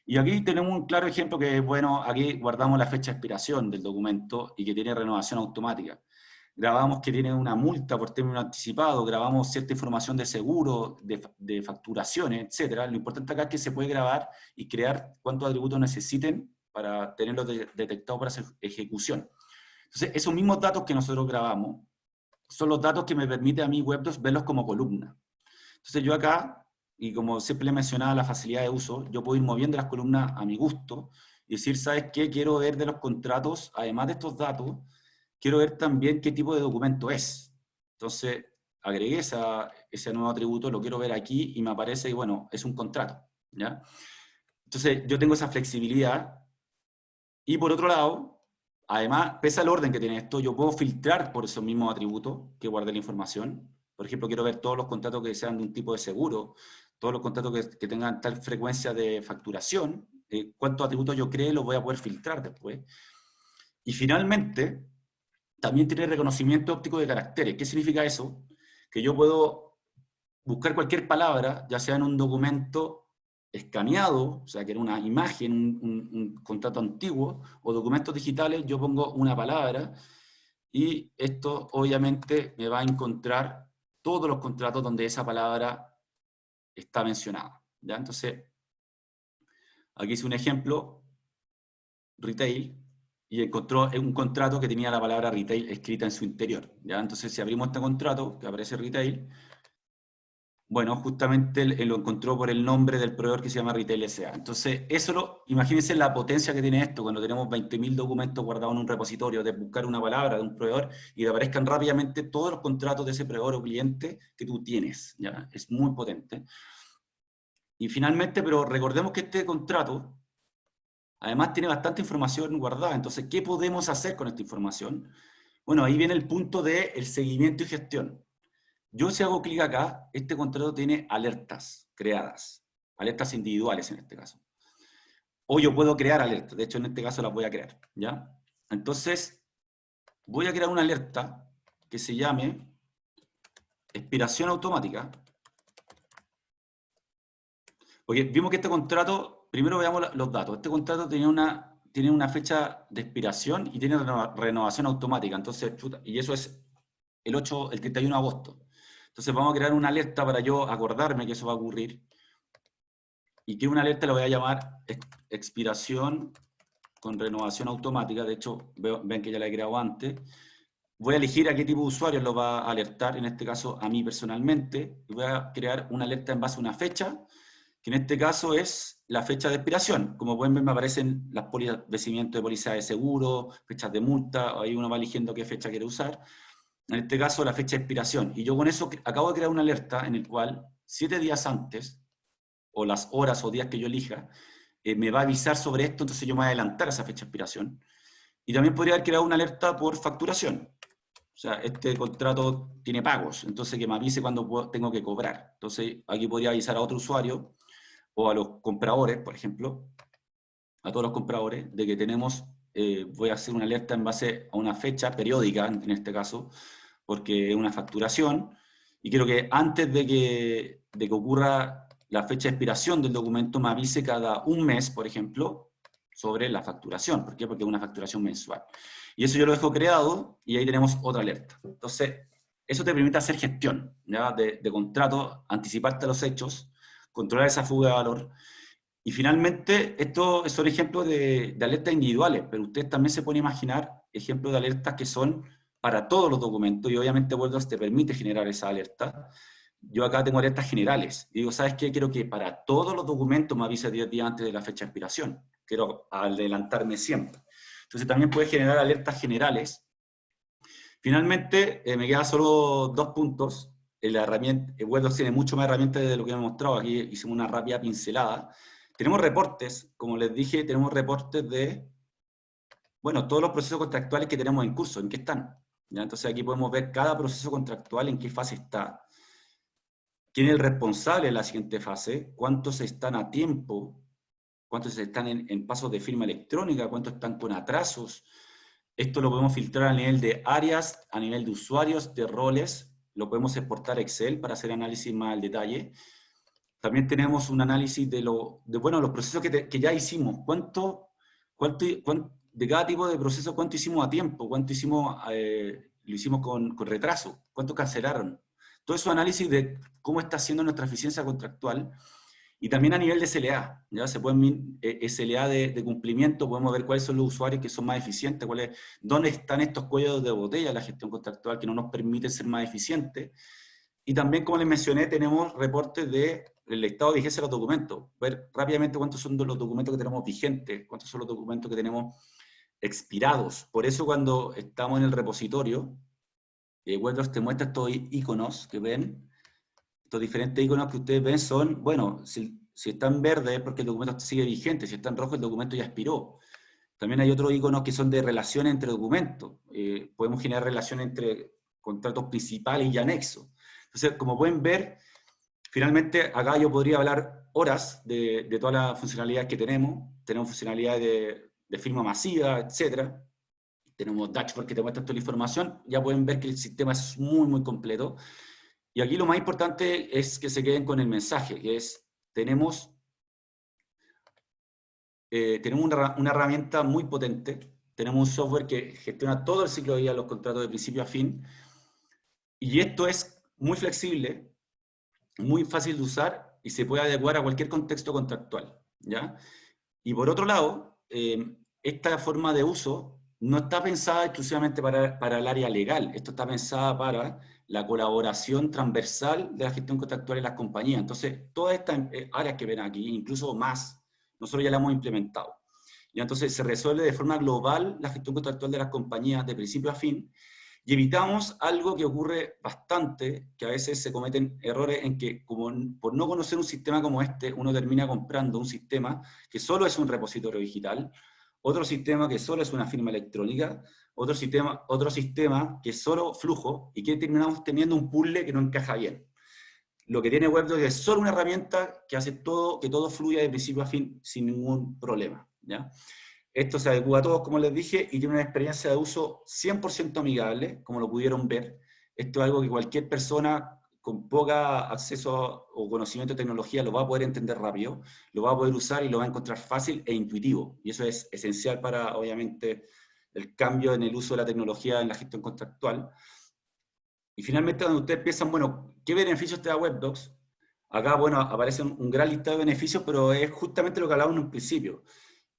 Y aquí tenemos un claro ejemplo que, bueno, aquí guardamos la fecha de expiración del documento y que tiene renovación automática. Grabamos que tiene una multa por término anticipado, grabamos cierta información de seguro, de facturaciones, etc. Lo importante acá es que se puede grabar y crear cuántos atributos necesiten para tenerlos detectados para hacer ejecución. Entonces, esos mismos datos que nosotros grabamos son los datos que me permite a mí Web2 verlos como columna. Entonces yo acá, y como siempre le mencionaba la facilidad de uso, yo puedo ir moviendo las columnas a mi gusto y decir, ¿sabes qué? Quiero ver de los contratos, además de estos datos, quiero ver también qué tipo de documento es. Entonces agregué ese nuevo atributo, lo quiero ver aquí y me aparece, y bueno, es un contrato, ¿ya? Entonces yo tengo esa flexibilidad y por otro lado, además, pese al orden que tiene esto, yo puedo filtrar por esos mismos atributos que guardé la información. Por ejemplo, quiero ver todos los contratos que sean de un tipo de seguro, todos los contratos que tengan tal frecuencia de facturación, cuántos atributos yo cree los voy a poder filtrar después. Y finalmente, también tiene reconocimiento óptico de caracteres. ¿Qué significa eso? Que yo puedo buscar cualquier palabra, ya sea en un documento escaneado, o sea, que era una imagen, un contrato antiguo, o documentos digitales, yo pongo una palabra, y esto obviamente me va a encontrar todos los contratos donde esa palabra está mencionada, ¿ya? Entonces, aquí hice un ejemplo, retail, y encontró un contrato que tenía la palabra retail escrita en su interior, ¿ya? Entonces, si abrimos este contrato, que aparece retail, bueno, justamente él lo encontró por el nombre del proveedor que se llama Retail S.A. Entonces, imagínense la potencia que tiene esto cuando tenemos 20.000 documentos guardados en un repositorio, de buscar una palabra de un proveedor y que aparezcan rápidamente todos los contratos de ese proveedor o cliente que tú tienes, ¿ya? Es muy potente. Y finalmente, pero recordemos que este contrato, además, tiene bastante información guardada. Entonces, ¿qué podemos hacer con esta información? Bueno, ahí viene el punto del seguimiento y gestión. Yo si hago clic acá, este contrato tiene alertas creadas, alertas individuales en este caso. O yo puedo crear alertas, de hecho en este caso las voy a crear, ¿ya? Entonces, voy a crear una alerta que se llame expiración automática, porque vimos que este contrato, primero veamos los datos, este contrato tiene una fecha de expiración y tiene renovación automática, entonces, y eso es el 31 de agosto. Entonces vamos a crear una alerta para yo acordarme que eso va a ocurrir. Y que una alerta la voy a llamar expiración con renovación automática. De hecho, ven que ya la he creado antes. Voy a elegir a qué tipo de usuario lo va a alertar, en este caso a mí personalmente. Y voy a crear una alerta en base a una fecha, que en este caso es la fecha de expiración. Como pueden ver, me aparecen las pólizas, vencimiento de póliza de seguro, fechas de multa, ahí uno va eligiendo qué fecha quiere usar. En este caso, la fecha de expiración. Y yo con eso acabo de crear una alerta en el cual 7 días antes, o las horas o días que yo elija, me va a avisar sobre esto, entonces yo me voy a adelantar a esa fecha de expiración. Y también podría haber creado una alerta por facturación. O sea, este contrato tiene pagos, entonces que me avise cuando tengo que cobrar. Entonces aquí podría avisar a otro usuario o a los compradores, por ejemplo, a todos los compradores, de que tenemos, voy a hacer una alerta en base a una fecha periódica, en este caso, porque es una facturación, y quiero que antes de que ocurra la fecha de expiración del documento me avise cada un mes, por ejemplo, sobre la facturación. ¿Por qué? Porque es una facturación mensual. Y eso yo lo dejo creado y ahí tenemos otra alerta. Entonces, eso te permite hacer gestión, ¿ya? De contrato, anticiparte a los hechos, controlar esa fuga de valor. Y finalmente, estos son ejemplos de alertas individuales, pero usted también se puede imaginar ejemplos de alertas que son para todos los documentos, y obviamente WebDocs te permite generar esa alerta. Yo acá tengo alertas generales. Y digo, ¿sabes qué? Quiero que para todos los documentos me avise 10 días antes de la fecha de expiración. Quiero adelantarme siempre. Entonces también puedes generar alertas generales. Finalmente, me quedan solo 2 puntos. La herramienta, WebDocs tiene mucho más herramientas de lo que hemos mostrado. Aquí hicimos una rápida pincelada. Tenemos reportes, como les dije, tenemos reportes de, bueno, todos los procesos contractuales que tenemos en curso, en qué están. ¿Ya? Entonces aquí podemos ver cada proceso contractual en qué fase está, quién es el responsable de la siguiente fase, cuántos están a tiempo, cuántos están en pasos de firma electrónica, cuántos están con atrasos. Esto lo podemos filtrar a nivel de áreas, a nivel de usuarios, de roles, lo podemos exportar a Excel para hacer análisis más al detalle. También tenemos un análisis de, bueno, los procesos que ya hicimos. De cada tipo de proceso, ¿cuánto hicimos a tiempo? ¿Cuánto hicimos, lo hicimos con retraso? ¿Cuánto cancelaron? Todo eso análisis de cómo está siendo nuestra eficiencia contractual. Y también a nivel de SLA, ¿ya? Se pueden, SLA de cumplimiento, podemos ver cuáles son los usuarios que son más eficientes, dónde están estos cuellos de botella en la gestión contractual que no nos permiten ser más eficientes. Y también, como les mencioné, tenemos reportes del estado de vigencia de los documentos. Ver rápidamente cuántos son los documentos que tenemos vigentes, cuántos son los documentos que tenemos expirados. Por eso cuando estamos en el repositorio, WebDocs te muestra estos iconos que ven. Estos diferentes iconos que ustedes ven son, bueno, si está en verde es porque el documento sigue vigente, si está en rojo el documento ya expiró. También hay otros iconos que son de relaciones entre documentos. Podemos generar relaciones entre contratos principales y anexos. Entonces, como pueden ver, finalmente acá yo podría hablar horas de todas las funcionalidades que tenemos. Tenemos funcionalidades de firma masiva, etc. Tenemos dashboard que te muestra toda la información. Ya pueden ver que el sistema es muy, muy completo. Y aquí lo más importante es que se queden con el mensaje, que es, tenemos una herramienta muy potente, tenemos un software que gestiona todo el ciclo de vida de los contratos de principio a fin, y esto es muy flexible, muy fácil de usar, y se puede adecuar a cualquier contexto contractual, ¿ya? Y por otro lado, esta forma de uso no está pensada exclusivamente para el área legal, esto está pensada para la colaboración transversal de la gestión contractual en las compañías. Entonces, todas estas áreas que ven aquí, incluso más, nosotros ya las hemos implementado. Y entonces se resuelve de forma global la gestión contractual de las compañías de principio a fin, y evitamos algo que ocurre bastante, que a veces se cometen errores en que, como por no conocer un sistema como este, uno termina comprando un sistema que solo es un repositorio digital, otro sistema que solo es una firma electrónica, otro sistema que es solo flujo, y que terminamos teniendo un puzzle que no encaja bien. Lo que tiene WebDocs es solo una herramienta que hace todo, que todo fluya de principio a fin sin ningún problema, ¿ya? Esto se adecua a todos, como les dije, y tiene una experiencia de uso 100% amigable, como lo pudieron ver. Esto es algo que cualquier persona con poca acceso o conocimiento de tecnología lo va a poder entender rápido, lo va a poder usar y lo va a encontrar fácil e intuitivo. Y eso es esencial para, obviamente, el cambio en el uso de la tecnología en la gestión contractual. Y finalmente, donde ustedes piensan, bueno, ¿qué beneficios te da WebDocs? Acá, bueno, aparece un gran listado de beneficios, pero es justamente lo que hablábamos en un principio.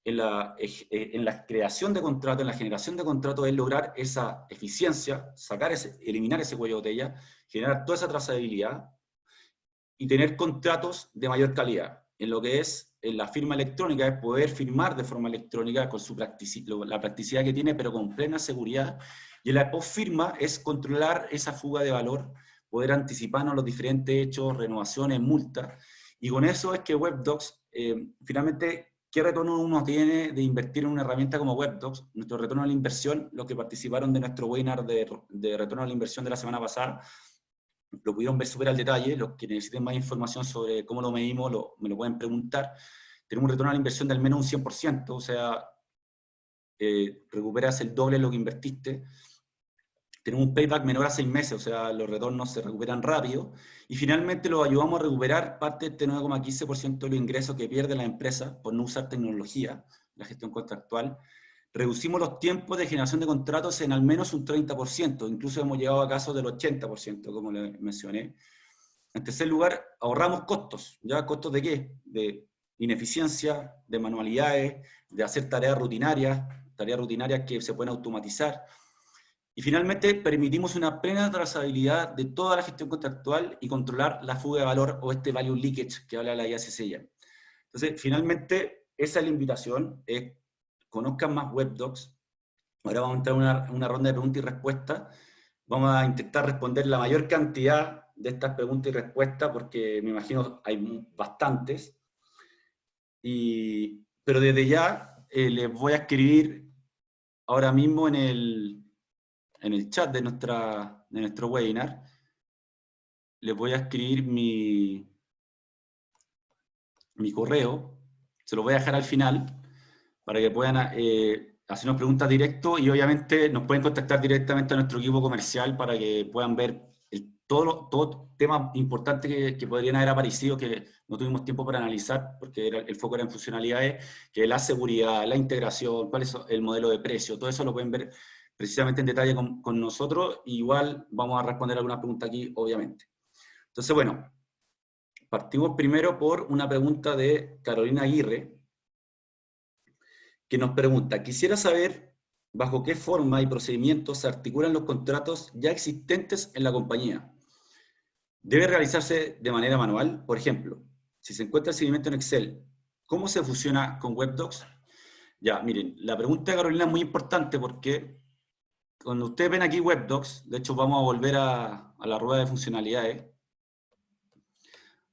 En la creación de contratos, en la generación de contratos, es lograr esa eficiencia, eliminar ese cuello de botella, generar toda esa trazabilidad y tener contratos de mayor calidad. En lo que es en la firma electrónica, es poder firmar de forma electrónica con la practicidad que tiene, pero con plena seguridad. Y en la post-firma es controlar esa fuga de valor, poder anticiparnos los diferentes hechos, renovaciones, multas. Y con eso es que WebDocs, finalmente, ¿qué retorno uno tiene de invertir en una herramienta como WebDocs? Nuestro retorno a la inversión, los que participaron de nuestro webinar de retorno a la inversión de la semana pasada, lo pudieron ver súper al detalle. Los que necesiten más información sobre cómo lo medimos, me lo pueden preguntar. Tenemos un retorno a la inversión de al menos un 100%, o sea, recuperas el doble de lo que invertiste. Tenemos un payback menor a 6 meses, o sea, los retornos se recuperan rápido. Y finalmente los ayudamos a recuperar parte de este 9,15% de los ingresos que pierde la empresa por no usar tecnología, la gestión contractual. Reducimos los tiempos de generación de contratos en al menos un 30%, incluso hemos llegado a casos del 80%, como les mencioné. En tercer lugar, ahorramos costos. ¿Ya costos de qué? De ineficiencia, de manualidades, de hacer tareas rutinarias que se pueden automatizar. Y finalmente, permitimos una plena trazabilidad de toda la gestión contractual y controlar la fuga de valor o este value leakage que habla la IACCIA. Entonces, finalmente, esa es la invitación, es conozcan más WebDocs. Ahora vamos a entrar en una ronda de preguntas y respuestas. Vamos a intentar responder la mayor cantidad de estas preguntas y respuestas, porque me imagino hay bastantes. Pero desde ya les voy a escribir ahora mismo en el chat de nuestro webinar, les voy a escribir mi correo, se lo voy a dejar al final, para que puedan hacernos preguntas directo, y obviamente nos pueden contactar directamente a nuestro equipo comercial para que puedan ver todo tema importante que podrían haber aparecido, que no tuvimos tiempo para analizar, porque el foco era en funcionalidades, que la seguridad, la integración, cuál es el modelo de precio, todo eso lo pueden ver precisamente en detalle con nosotros. Igual vamos a responder algunas preguntas aquí, obviamente. Entonces, bueno, partimos primero por una pregunta de Carolina Aguirre, que nos pregunta: quisiera saber bajo qué forma y procedimientos se articulan los contratos ya existentes en la compañía. ¿Debe realizarse de manera manual? Por ejemplo, si se encuentra el seguimiento en Excel, ¿cómo se fusiona con WebDocs? Ya, miren, la pregunta de Carolina es muy importante, porque cuando ustedes ven aquí WebDocs, de hecho vamos a volver a la rueda de funcionalidades.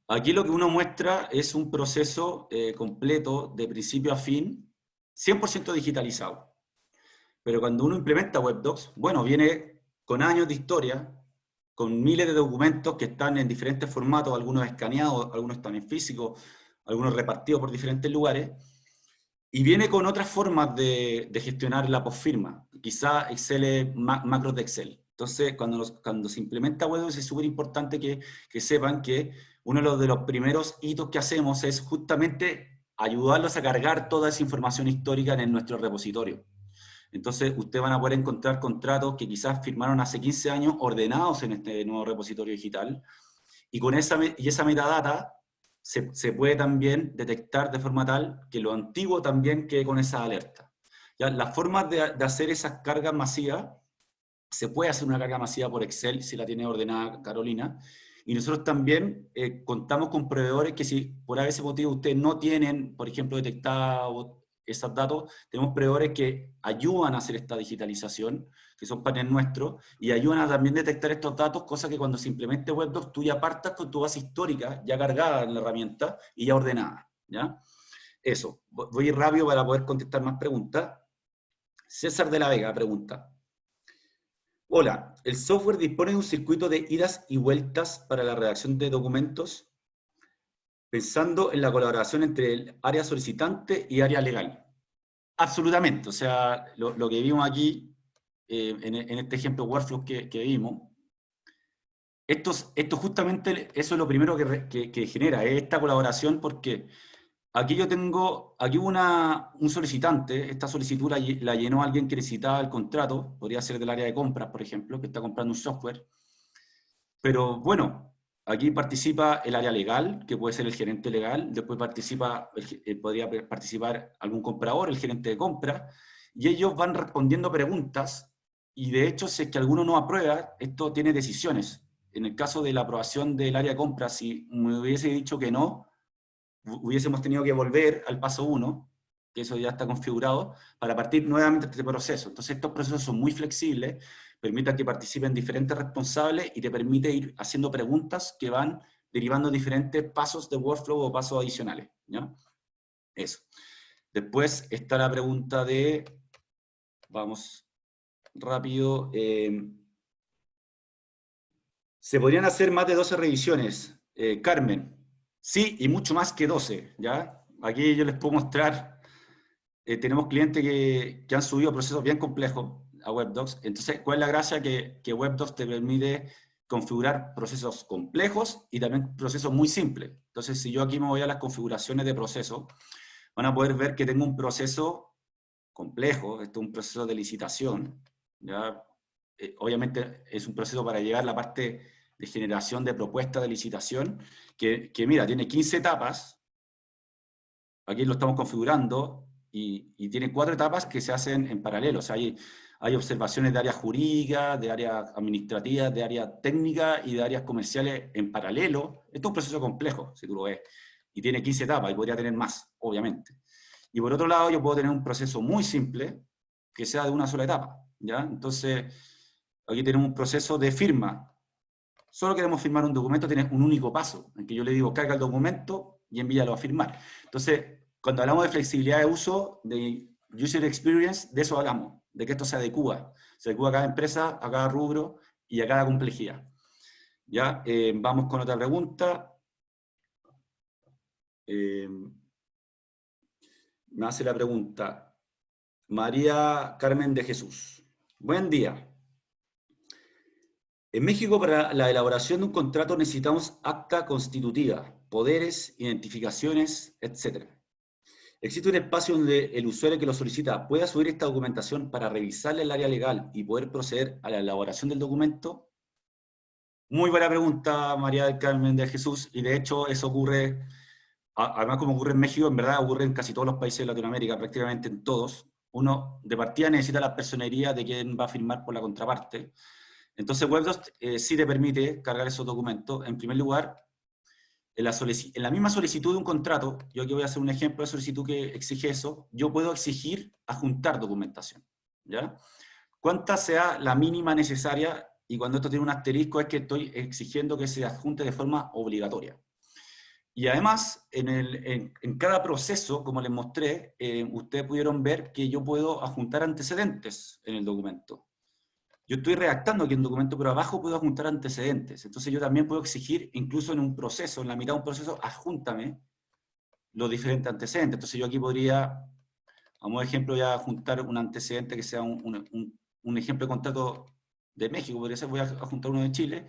Aquí lo que uno muestra es un proceso completo, de principio a fin, 100% digitalizado. Pero cuando uno implementa WebDocs, bueno, viene con años de historia, con miles de documentos que están en diferentes formatos, algunos escaneados, algunos están en físico, algunos repartidos por diferentes lugares, y viene con otras formas de gestionar la postfirma, quizá Excel, macros de Excel. Entonces, cuando se implementa WebDocs es súper importante que sepan que uno de los primeros hitos que hacemos es justamente ayudarlos a cargar toda esa información histórica en nuestro repositorio. Entonces, ustedes van a poder encontrar contratos que quizás firmaron hace 15 años ordenados en este nuevo repositorio digital, y con esa metadata se puede también detectar de forma tal que lo antiguo también quede con esa alerta. ¿Ya? Las formas de hacer esas cargas masivas: se puede hacer una carga masiva por Excel, si la tiene ordenada Carolina, y nosotros también contamos con proveedores que, si por ese motivo ustedes no tienen, por ejemplo, detectado esos datos, tenemos proveedores que ayudan a hacer esta digitalización, que son partners nuestros, y ayudan a también detectar estos datos, cosa que cuando se implemente WebDocs tú ya partas con tu base histórica ya cargada en la herramienta y ya ordenada, ¿ya? Eso, voy a ir rápido para poder contestar más preguntas. César de la Vega pregunta: hola, ¿el software dispone de un circuito de idas y vueltas para la redacción de documentos, pensando en la colaboración entre el área solicitante y área legal? Absolutamente, o sea, lo que vimos aquí, en este ejemplo workflow que vimos, esto justamente, eso es lo primero que genera, esta colaboración, porque aquí hubo un solicitante, esta solicitud la llenó alguien que necesitaba el contrato, podría ser del área de compras, por ejemplo, que está comprando un software. Pero bueno, aquí participa el área legal, que puede ser el gerente legal, después podría participar algún comprador, el gerente de compra, y ellos van respondiendo preguntas, y de hecho, si es que alguno no aprueba, esto tiene decisiones. En el caso de la aprobación del área de compra, si me hubiese dicho que no, hubiésemos tenido que volver al paso 1, que eso ya está configurado, para partir nuevamente de este proceso. Entonces, estos procesos son muy flexibles, permiten que participen diferentes responsables y te permite ir haciendo preguntas que van derivando diferentes pasos de workflow o pasos adicionales, ¿ya? Eso. Después está la pregunta de, vamos rápido, ¿se podrían hacer más de 12 revisiones? Carmen, sí, y mucho más que 12, ¿ya? Aquí yo les puedo mostrar, tenemos clientes que han subido procesos bien complejos a WebDocs. Entonces, ¿cuál es la gracia? Que WebDocs te permite configurar procesos complejos y también procesos muy simples. Entonces, si yo aquí me voy a las configuraciones de proceso, van a poder ver que tengo un proceso complejo. Esto es un proceso de licitación, ¿ya? Obviamente es un proceso para llegar a la parte de generación de propuesta de licitación, que mira, tiene 15 etapas, aquí lo estamos configurando y tiene 4 etapas que se hacen en paralelo. O sea, hay observaciones de áreas jurídicas, de áreas administrativas, de áreas técnicas y de áreas comerciales en paralelo. Esto es un proceso complejo, si tú lo ves. Y tiene 15 etapas y podría tener más, obviamente. Y por otro lado, yo puedo tener un proceso muy simple que sea de una sola etapa, ¿ya? Entonces, aquí tenemos un proceso de firma. Solo queremos firmar un documento, tiene un único paso, en que yo le digo, carga el documento y envíalo a firmar. Entonces, cuando hablamos de flexibilidad de uso, de user experience, de eso hablamos, de que esto se adecua a cada empresa, a cada rubro y a cada complejidad. ¿Ya? Vamos con otra pregunta. Me hace la pregunta María Carmen de Jesús. Buen día. En México, para la elaboración de un contrato necesitamos acta constitutiva, poderes, identificaciones, etc. ¿Existe un espacio donde el usuario que lo solicita pueda subir esta documentación para revisarla en el área legal y poder proceder a la elaboración del documento? Muy buena pregunta, María del Carmen de Jesús, y de hecho eso ocurre, además como ocurre en México, en verdad ocurre en casi todos los países de Latinoamérica, prácticamente en todos. Uno de partida necesita la personería de quien va a firmar por la contraparte. Entonces WebDocs sí te permite cargar esos documentos. En primer lugar, en la misma solicitud de un contrato, yo aquí voy a hacer un ejemplo de solicitud que exige eso, yo puedo exigir adjuntar documentación, ¿ya? Cuánta sea la mínima necesaria, y cuando esto tiene un asterisco es que estoy exigiendo que se adjunte de forma obligatoria. Y además, en cada proceso, como les mostré, ustedes pudieron ver que yo puedo adjuntar antecedentes en el documento. Yo estoy redactando aquí un documento, pero abajo puedo adjuntar antecedentes. Entonces yo también puedo exigir, incluso en un proceso, en la mitad de un proceso, adjúntame los diferentes antecedentes. Entonces yo aquí podría, a modo de ejemplo, ya adjuntar un antecedente que sea un ejemplo de contrato de México, podría ser, voy a adjuntar uno de Chile,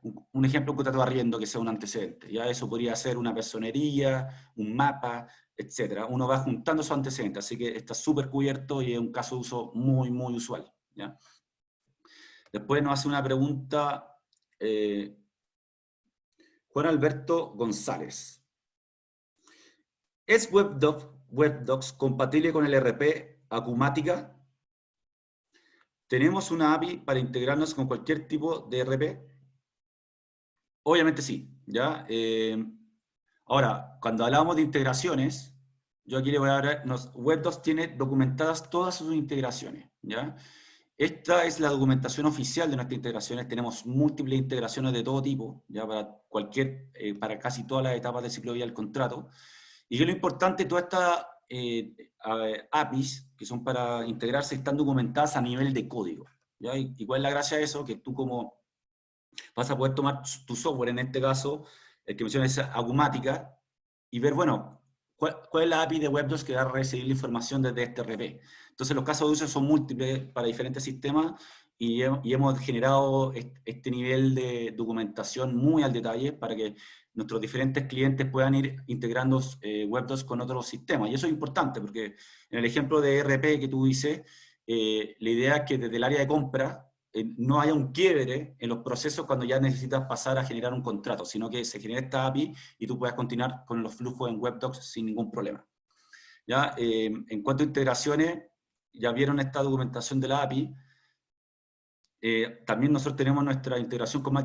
un ejemplo de un contrato de arriendo que sea un antecedente. Ya eso podría ser una personería, un mapa, etc. Uno va juntando esos antecedentes, así que está súper cubierto y es un caso de uso muy, muy usual, ¿ya? Después nos hace una pregunta Juan Alberto González. ¿Es WebDocs compatible con el RP Acumática? ¿Tenemos una API para integrarnos con cualquier tipo de RP? Obviamente sí, ¿ya? Ahora, cuando hablamos de integraciones, yo aquí le voy a dar, WebDocs tiene documentadas todas sus integraciones, ¿ya? Esta es la documentación oficial de nuestras integraciones. Tenemos múltiples integraciones de todo tipo, ya para casi todas las etapas del ciclo de vida del contrato. Y que lo importante, todas estas APIs que son para integrarse están documentadas a nivel de código, ¿ya? ¿Y cuál es la gracia de eso? Que tú como vas a poder tomar tu software, en este caso, el que menciona es Acumática, y ver, bueno, ¿cuál es la API de WebDocs que va a recibir la información desde este RP? Entonces los casos de uso son múltiples para diferentes sistemas y hemos generado este nivel de documentación muy al detalle para que nuestros diferentes clientes puedan ir integrando WebDocs con otros sistemas. Y eso es importante porque en el ejemplo de RP que tú dices, la idea es que desde el área de compra no haya un quiebre en los procesos cuando ya necesitas pasar a generar un contrato, sino que se genere esta API y tú puedas continuar con los flujos en WebDocs sin ningún problema. ¿Ya? En cuanto a integraciones, ya vieron esta documentación de la API. También nosotros tenemos nuestra integración con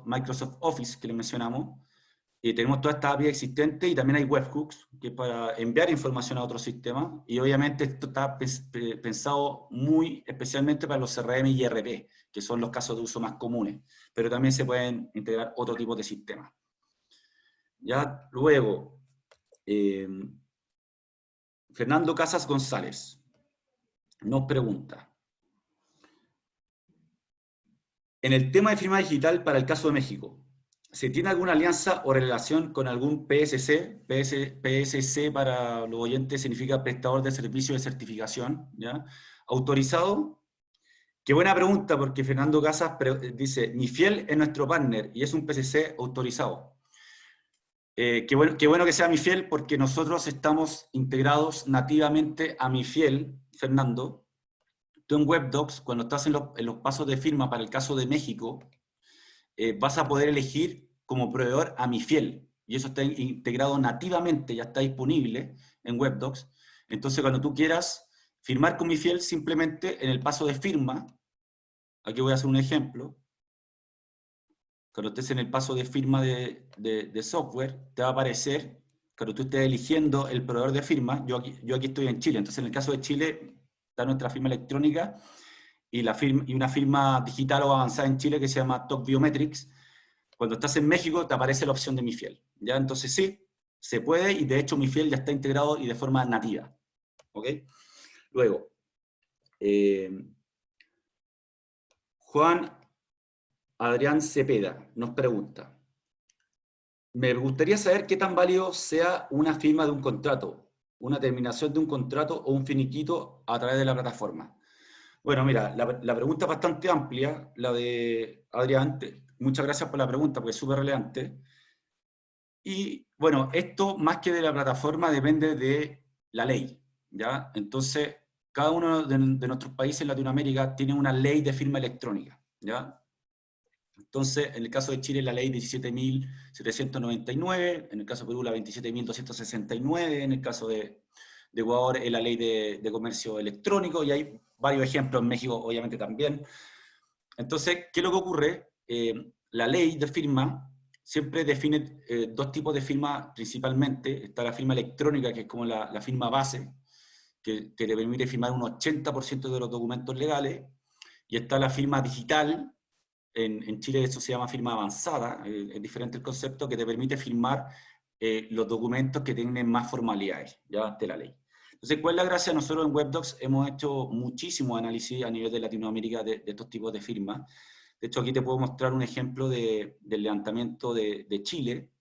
Microsoft Office, que les mencionamos. Tenemos toda esta API existente y también hay webhooks, que es para enviar información a otros sistemas. Y obviamente esto está pensado muy especialmente para los CRM y ERP, que son los casos de uso más comunes. Pero también se pueden integrar otro tipo de sistemas. Ya luego, Fernando Casas González nos pregunta. En el tema de firma digital para el caso de México, ¿se tiene alguna alianza o relación con algún PSC? PSC para los oyentes significa prestador de servicio de certificación, ¿ya? ¿Autorizado? Qué buena pregunta, porque Fernando Casas dice, MiFiel es nuestro partner y es un PSC autorizado. Qué bueno que sea MiFiel, porque nosotros estamos integrados nativamente a MiFiel, Fernando. Tú en WebDocs, cuando estás en los pasos de firma para el caso de México, vas a poder elegir como proveedor a MiFiel. y eso está integrado nativamente, ya está disponible en WebDocs. Entonces, cuando tú quieras firmar con MiFiel, simplemente en el paso de firma, aquí voy a hacer un ejemplo, cuando estés en el paso de firma de software, te va a aparecer, cuando tú estés eligiendo el proveedor de firma, yo aquí estoy en Chile, entonces en el caso de Chile está nuestra firma electrónica y una firma digital o avanzada en Chile que se llama TOC Biometrics. Cuando estás en México te aparece la opción de MiFiel, ¿ya? Entonces sí, se puede, y de hecho MiFiel ya está integrado y de forma nativa, ¿ok? Luego, Juan Adrián Cepeda nos pregunta, me gustaría saber qué tan válido sea una firma de un contrato, una terminación de un contrato o un finiquito a través de la plataforma. Bueno, mira, la pregunta es bastante amplia, la de Adrián. Muchas gracias por la pregunta, porque es súper relevante. Y bueno, esto más que de la plataforma depende de la ley, ¿ya? Entonces, cada uno de nuestros países en Latinoamérica tiene una ley de firma electrónica, ¿ya? Entonces, en el caso de Chile, la ley 17.799, en el caso de Perú, la 27.269, en el caso de Ecuador, es la ley de comercio electrónico, y hay varios ejemplos, en México obviamente también. Entonces, ¿qué es lo que ocurre? La ley de firma siempre define dos tipos de firma principalmente. Está la firma electrónica, que es como la firma base, que te permite firmar un 80% de los documentos legales, y está la firma digital. En Chile eso se llama firma avanzada, es diferente el concepto, que te permite firmar los documentos que tienen más formalidades, ya de la ley. Entonces, ¿cuál es la gracia? Nosotros en WebDocs hemos hecho muchísimo análisis a nivel de Latinoamérica de estos tipos de firmas. De hecho, aquí te puedo mostrar un ejemplo del levantamiento de Chile,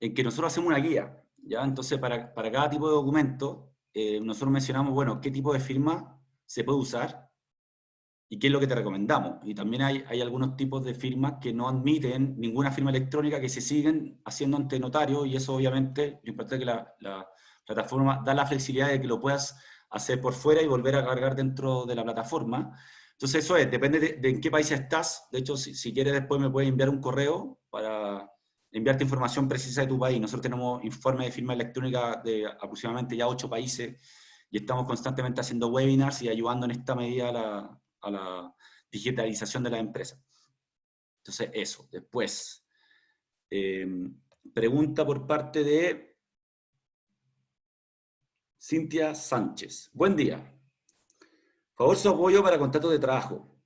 en que nosotros hacemos una guía, ¿ya? Entonces, para cada tipo de documento, nosotros mencionamos, bueno, qué tipo de firma se puede usar, y qué es lo que te recomendamos. Y también hay algunos tipos de firmas que no admiten ninguna firma electrónica, que se siguen haciendo ante notario, y eso obviamente, lo importante es que la plataforma da la flexibilidad de que lo puedas hacer por fuera y volver a cargar dentro de la plataforma. Entonces eso es, depende de en qué país estás. De hecho, si quieres después me puedes enviar un correo para enviarte información precisa de tu país. Nosotros tenemos informes de firma electrónica de aproximadamente ya 8 países, y estamos constantemente haciendo webinars y ayudando en esta medida a la digitalización de la empresa. Entonces, eso. Después, pregunta por parte de Cintia Sánchez. Buen día. Favor su apoyo para contratos de trabajo.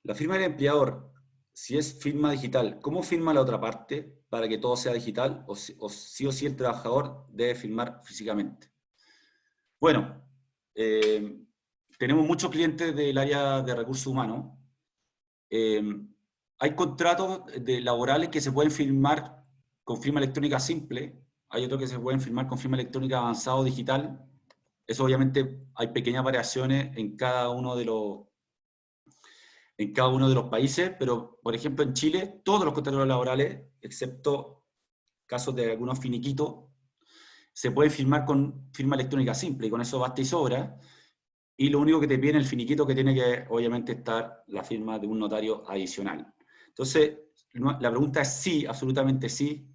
La firma del empleador, si es firma digital, ¿cómo firma la otra parte para que todo sea digital? ¿O sí o sí el trabajador debe firmar físicamente? Bueno, tenemos muchos clientes del área de recursos humanos. Hay contratos laborales que se pueden firmar con firma electrónica simple, hay otros que se pueden firmar con firma electrónica avanzada o digital. Eso obviamente hay pequeñas variaciones en cada uno de los países, pero por ejemplo en Chile todos los contratos laborales, excepto casos de algunos finiquitos, se pueden firmar con firma electrónica simple, y con eso basta y sobra. Y lo único que te pide en el finiquito, que tiene que obviamente estar la firma de un notario adicional. Entonces, la pregunta es sí, absolutamente sí.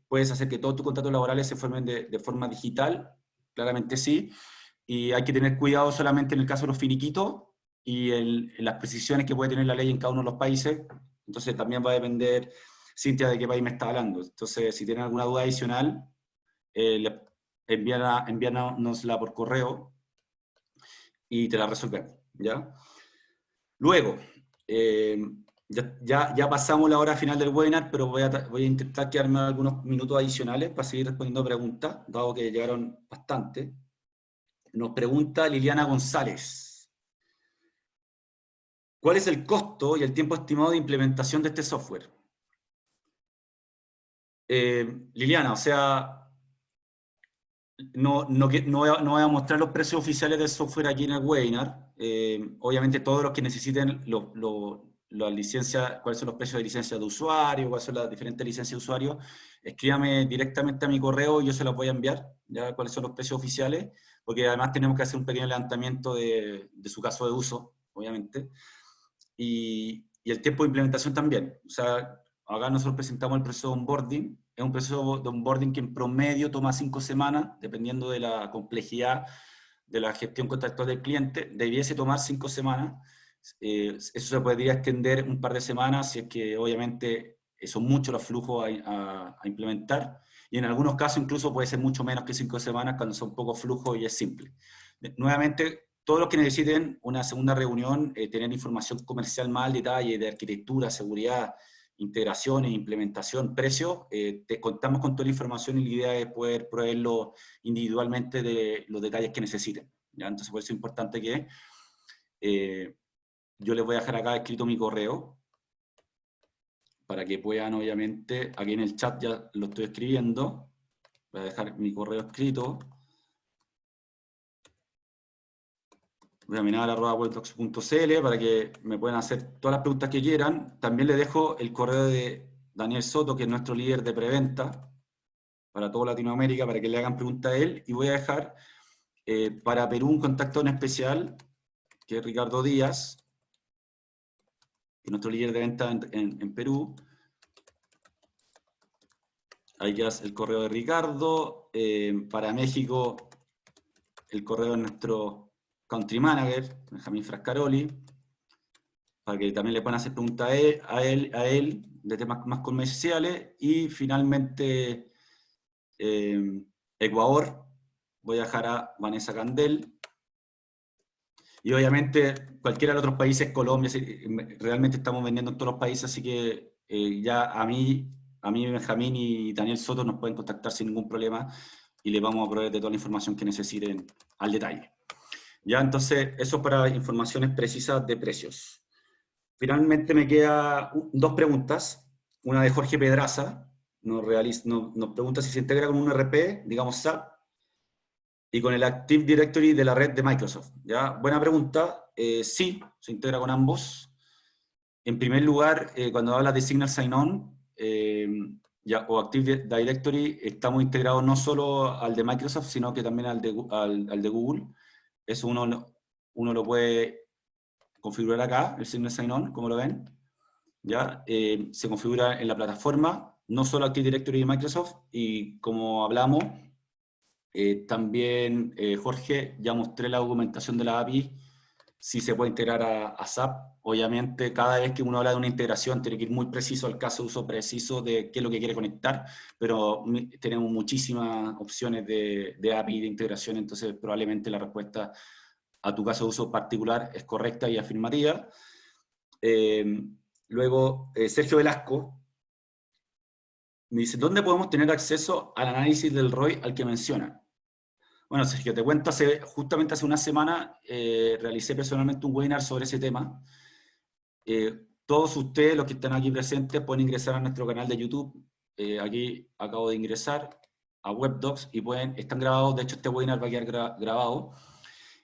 Puedes hacer que todos tus contratos laborales se formen de forma digital, claramente sí. Y hay que tener cuidado solamente en el caso de los finiquitos y en las precisiones que puede tener la ley en cada uno de los países. Entonces también va a depender, Cintia, de qué país me está hablando. Entonces, si tienen alguna duda adicional, envíanosla por correo y te la resolvemos, ¿ya? Luego, ya pasamos la hora final del webinar, pero voy a intentar quedarme algunos minutos adicionales para seguir respondiendo preguntas, dado que llegaron bastante. Nos pregunta Liliana González: ¿cuál es el costo y el tiempo estimado de implementación de este software? Liliana, o sea, no voy a mostrar los precios oficiales del software aquí en el webinar. Obviamente todos los que necesiten las licencias, cuáles son los precios de licencia de usuario, cuáles son las diferentes licencias de usuario, escríbame directamente a mi correo y yo se los voy a enviar, ya cuáles son los precios oficiales, porque además tenemos que hacer un pequeño levantamiento de su caso de uso, obviamente, y el tiempo de implementación también. O sea, acá nosotros presentamos el proceso de onboarding, es un proceso de onboarding que en promedio toma 5 semanas, dependiendo de la complejidad de la gestión contractual del cliente. Debiese tomar 5 semanas. Eso se podría extender un par de semanas si es que obviamente son muchos los flujos a implementar, y en algunos casos incluso puede ser mucho menos que 5 semanas cuando son pocos flujos y es simple. Nuevamente, todos los que necesiten una segunda reunión, tener información comercial más al detalle de arquitectura, seguridad, integraciones, implementación, precio, te contamos con toda la información, y la idea es poder proveerlo individualmente de los detalles que necesiten, ¿ya? Entonces por eso es importante que yo les voy a dejar acá escrito mi correo, para que puedan, obviamente, aquí en el chat ya lo estoy escribiendo, voy a dejar mi correo escrito, webdocs.cl, para que me puedan hacer todas las preguntas que quieran. También les dejo el correo de Daniel Soto, que es nuestro líder de preventa para toda Latinoamérica, para que le hagan preguntas a él, y voy a dejar para Perú un contacto en especial, que es Ricardo Díaz, que es nuestro líder de venta en Perú. Ahí queda el correo de Ricardo. Para México, el correo de nuestro country manager, Benjamín Frascaroli, para que también le puedan hacer preguntas a él de temas más comerciales. Y finalmente, Ecuador, voy a dejar a Vanessa Candel. Y obviamente cualquiera de los otros países, Colombia, realmente estamos vendiendo en todos los países, así que ya a mí, Benjamín y Daniel Soto nos pueden contactar sin ningún problema, y les vamos a proveer de toda la información que necesiten al detalle. Ya, entonces, eso para informaciones precisas de precios. Finalmente me quedan dos preguntas. Una de Jorge Pedraza, nos pregunta si se integra con un ERP, digamos SAP, y con el Active Directory de la red de Microsoft. ¿Ya? Buena pregunta. Sí, se integra con ambos. En primer lugar, cuando hablas de Signal Sign-On o Active Directory, estamos integrados no solo al de Microsoft, sino que también al de Google. Eso uno lo puede configurar acá, el Signal Sign-On, como lo ven. ¿Ya? Se configura en la plataforma, no solo Active Directory de Microsoft, y como hablamos, también, Jorge, ya mostré la documentación de la API, si se puede integrar a SAP. Obviamente, cada vez que uno habla de una integración, tiene que ir muy preciso al caso de uso preciso de qué es lo que quiere conectar, pero tenemos muchísimas opciones de API de integración, entonces probablemente la respuesta a tu caso de uso particular es correcta y afirmativa. Luego, Sergio Velasco me dice, ¿dónde podemos tener acceso al análisis del ROI al que menciona? Bueno, Sergio, te cuento, justamente hace una semana realicé personalmente un webinar sobre ese tema. Todos ustedes, los que están aquí presentes, pueden ingresar a nuestro canal de YouTube. Aquí acabo de ingresar a WebDocs y están grabados. De hecho, este webinar va a quedar grabado.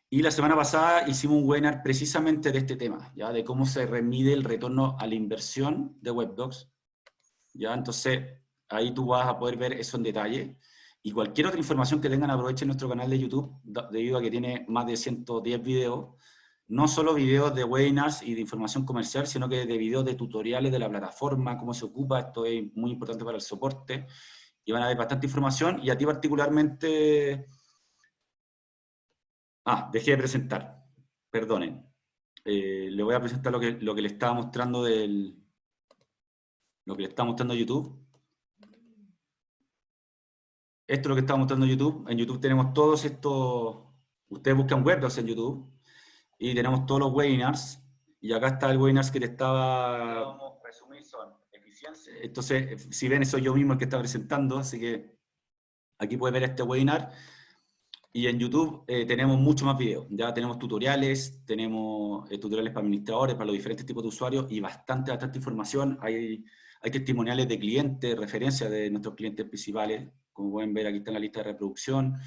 Y la semana pasada hicimos un webinar precisamente de este tema, ¿ya? De cómo se mide el retorno a la inversión de WebDocs, ¿ya? Entonces, ahí tú vas a poder ver eso en detalle. Y cualquier otra información que tengan, aprovechen nuestro canal de YouTube, debido a que tiene más de 110 videos, no solo videos de webinars y de información comercial, sino que de videos de tutoriales de la plataforma, cómo se ocupa. Esto es muy importante para el soporte, y van a ver bastante información. Y a ti particularmente... dejé de presentar, perdonen. Le voy a presentar lo que le estaba mostrando lo que le estaba mostrando a YouTube. Esto es lo que estaba mostrando YouTube. En YouTube tenemos todos estos, ustedes buscan WebDocs en YouTube, y tenemos todos los webinars, y acá está el webinar que te estaba... Vamos a resumir, son eficiencia. Entonces, si ven, soy yo mismo el que está presentando, así que aquí puedes ver este webinar. Y en YouTube tenemos mucho más videos. Ya tenemos tutoriales, tenemos tutoriales para administradores, para los diferentes tipos de usuarios, y bastante información. Hay testimoniales de clientes, referencias de nuestros clientes principales. Como pueden ver, aquí está en la lista de reproducción,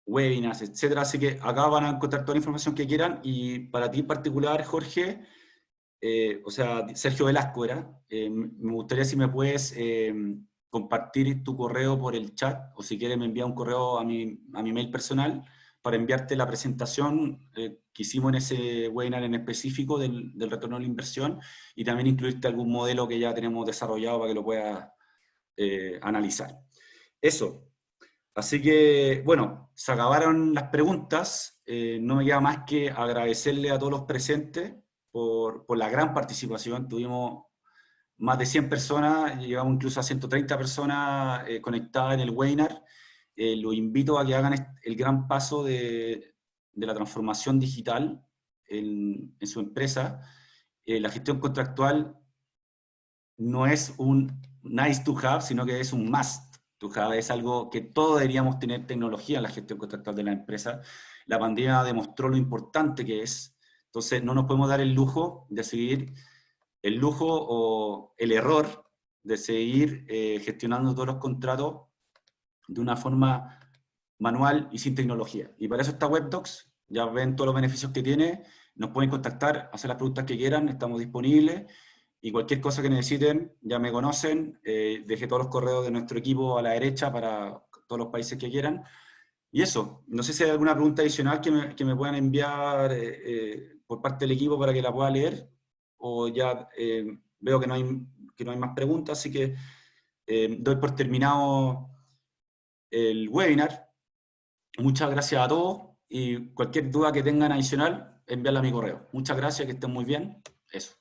webinars, etcétera. Así que acá van a encontrar toda la información que quieran. Y para ti en particular, Jorge, o sea, Sergio Velasco era, me gustaría si me puedes compartir tu correo por el chat, o si quieres me envía un correo a mi mail personal, para enviarte la presentación que hicimos en ese webinar en específico del retorno de la inversión, y también incluirte algún modelo que ya tenemos desarrollado para que lo puedas analizar. Eso. Así que, bueno, se acabaron las preguntas. No me queda más que agradecerle a todos los presentes por la gran participación. Tuvimos más de 100 personas, llegamos incluso a 130 personas conectadas en el webinar. Los invito a que hagan el gran paso de la transformación digital en su empresa. La gestión contractual no es un nice to have, sino que es un must to have. Es algo que todos deberíamos tener tecnología en la gestión contractual de la empresa. La pandemia demostró lo importante que es. Entonces no nos podemos dar el lujo de seguir el lujo o el error de seguir gestionando todos los contratos de una forma manual y sin tecnología. Y para eso está WebDocs. Ya ven todos los beneficios que tiene. Nos pueden contactar, hacer las preguntas que quieran, estamos disponibles. Y cualquier cosa que necesiten, ya me conocen. Dejé todos los correos de nuestro equipo a la derecha para todos los países que quieran. Y eso, no sé si hay alguna pregunta adicional que me puedan enviar por parte del equipo para que la pueda leer, o ya veo que no hay más preguntas, así que doy por terminado el webinar. Muchas gracias a todos, y cualquier duda que tengan adicional, envíenla a mi correo. Muchas gracias, que estén muy bien. Eso.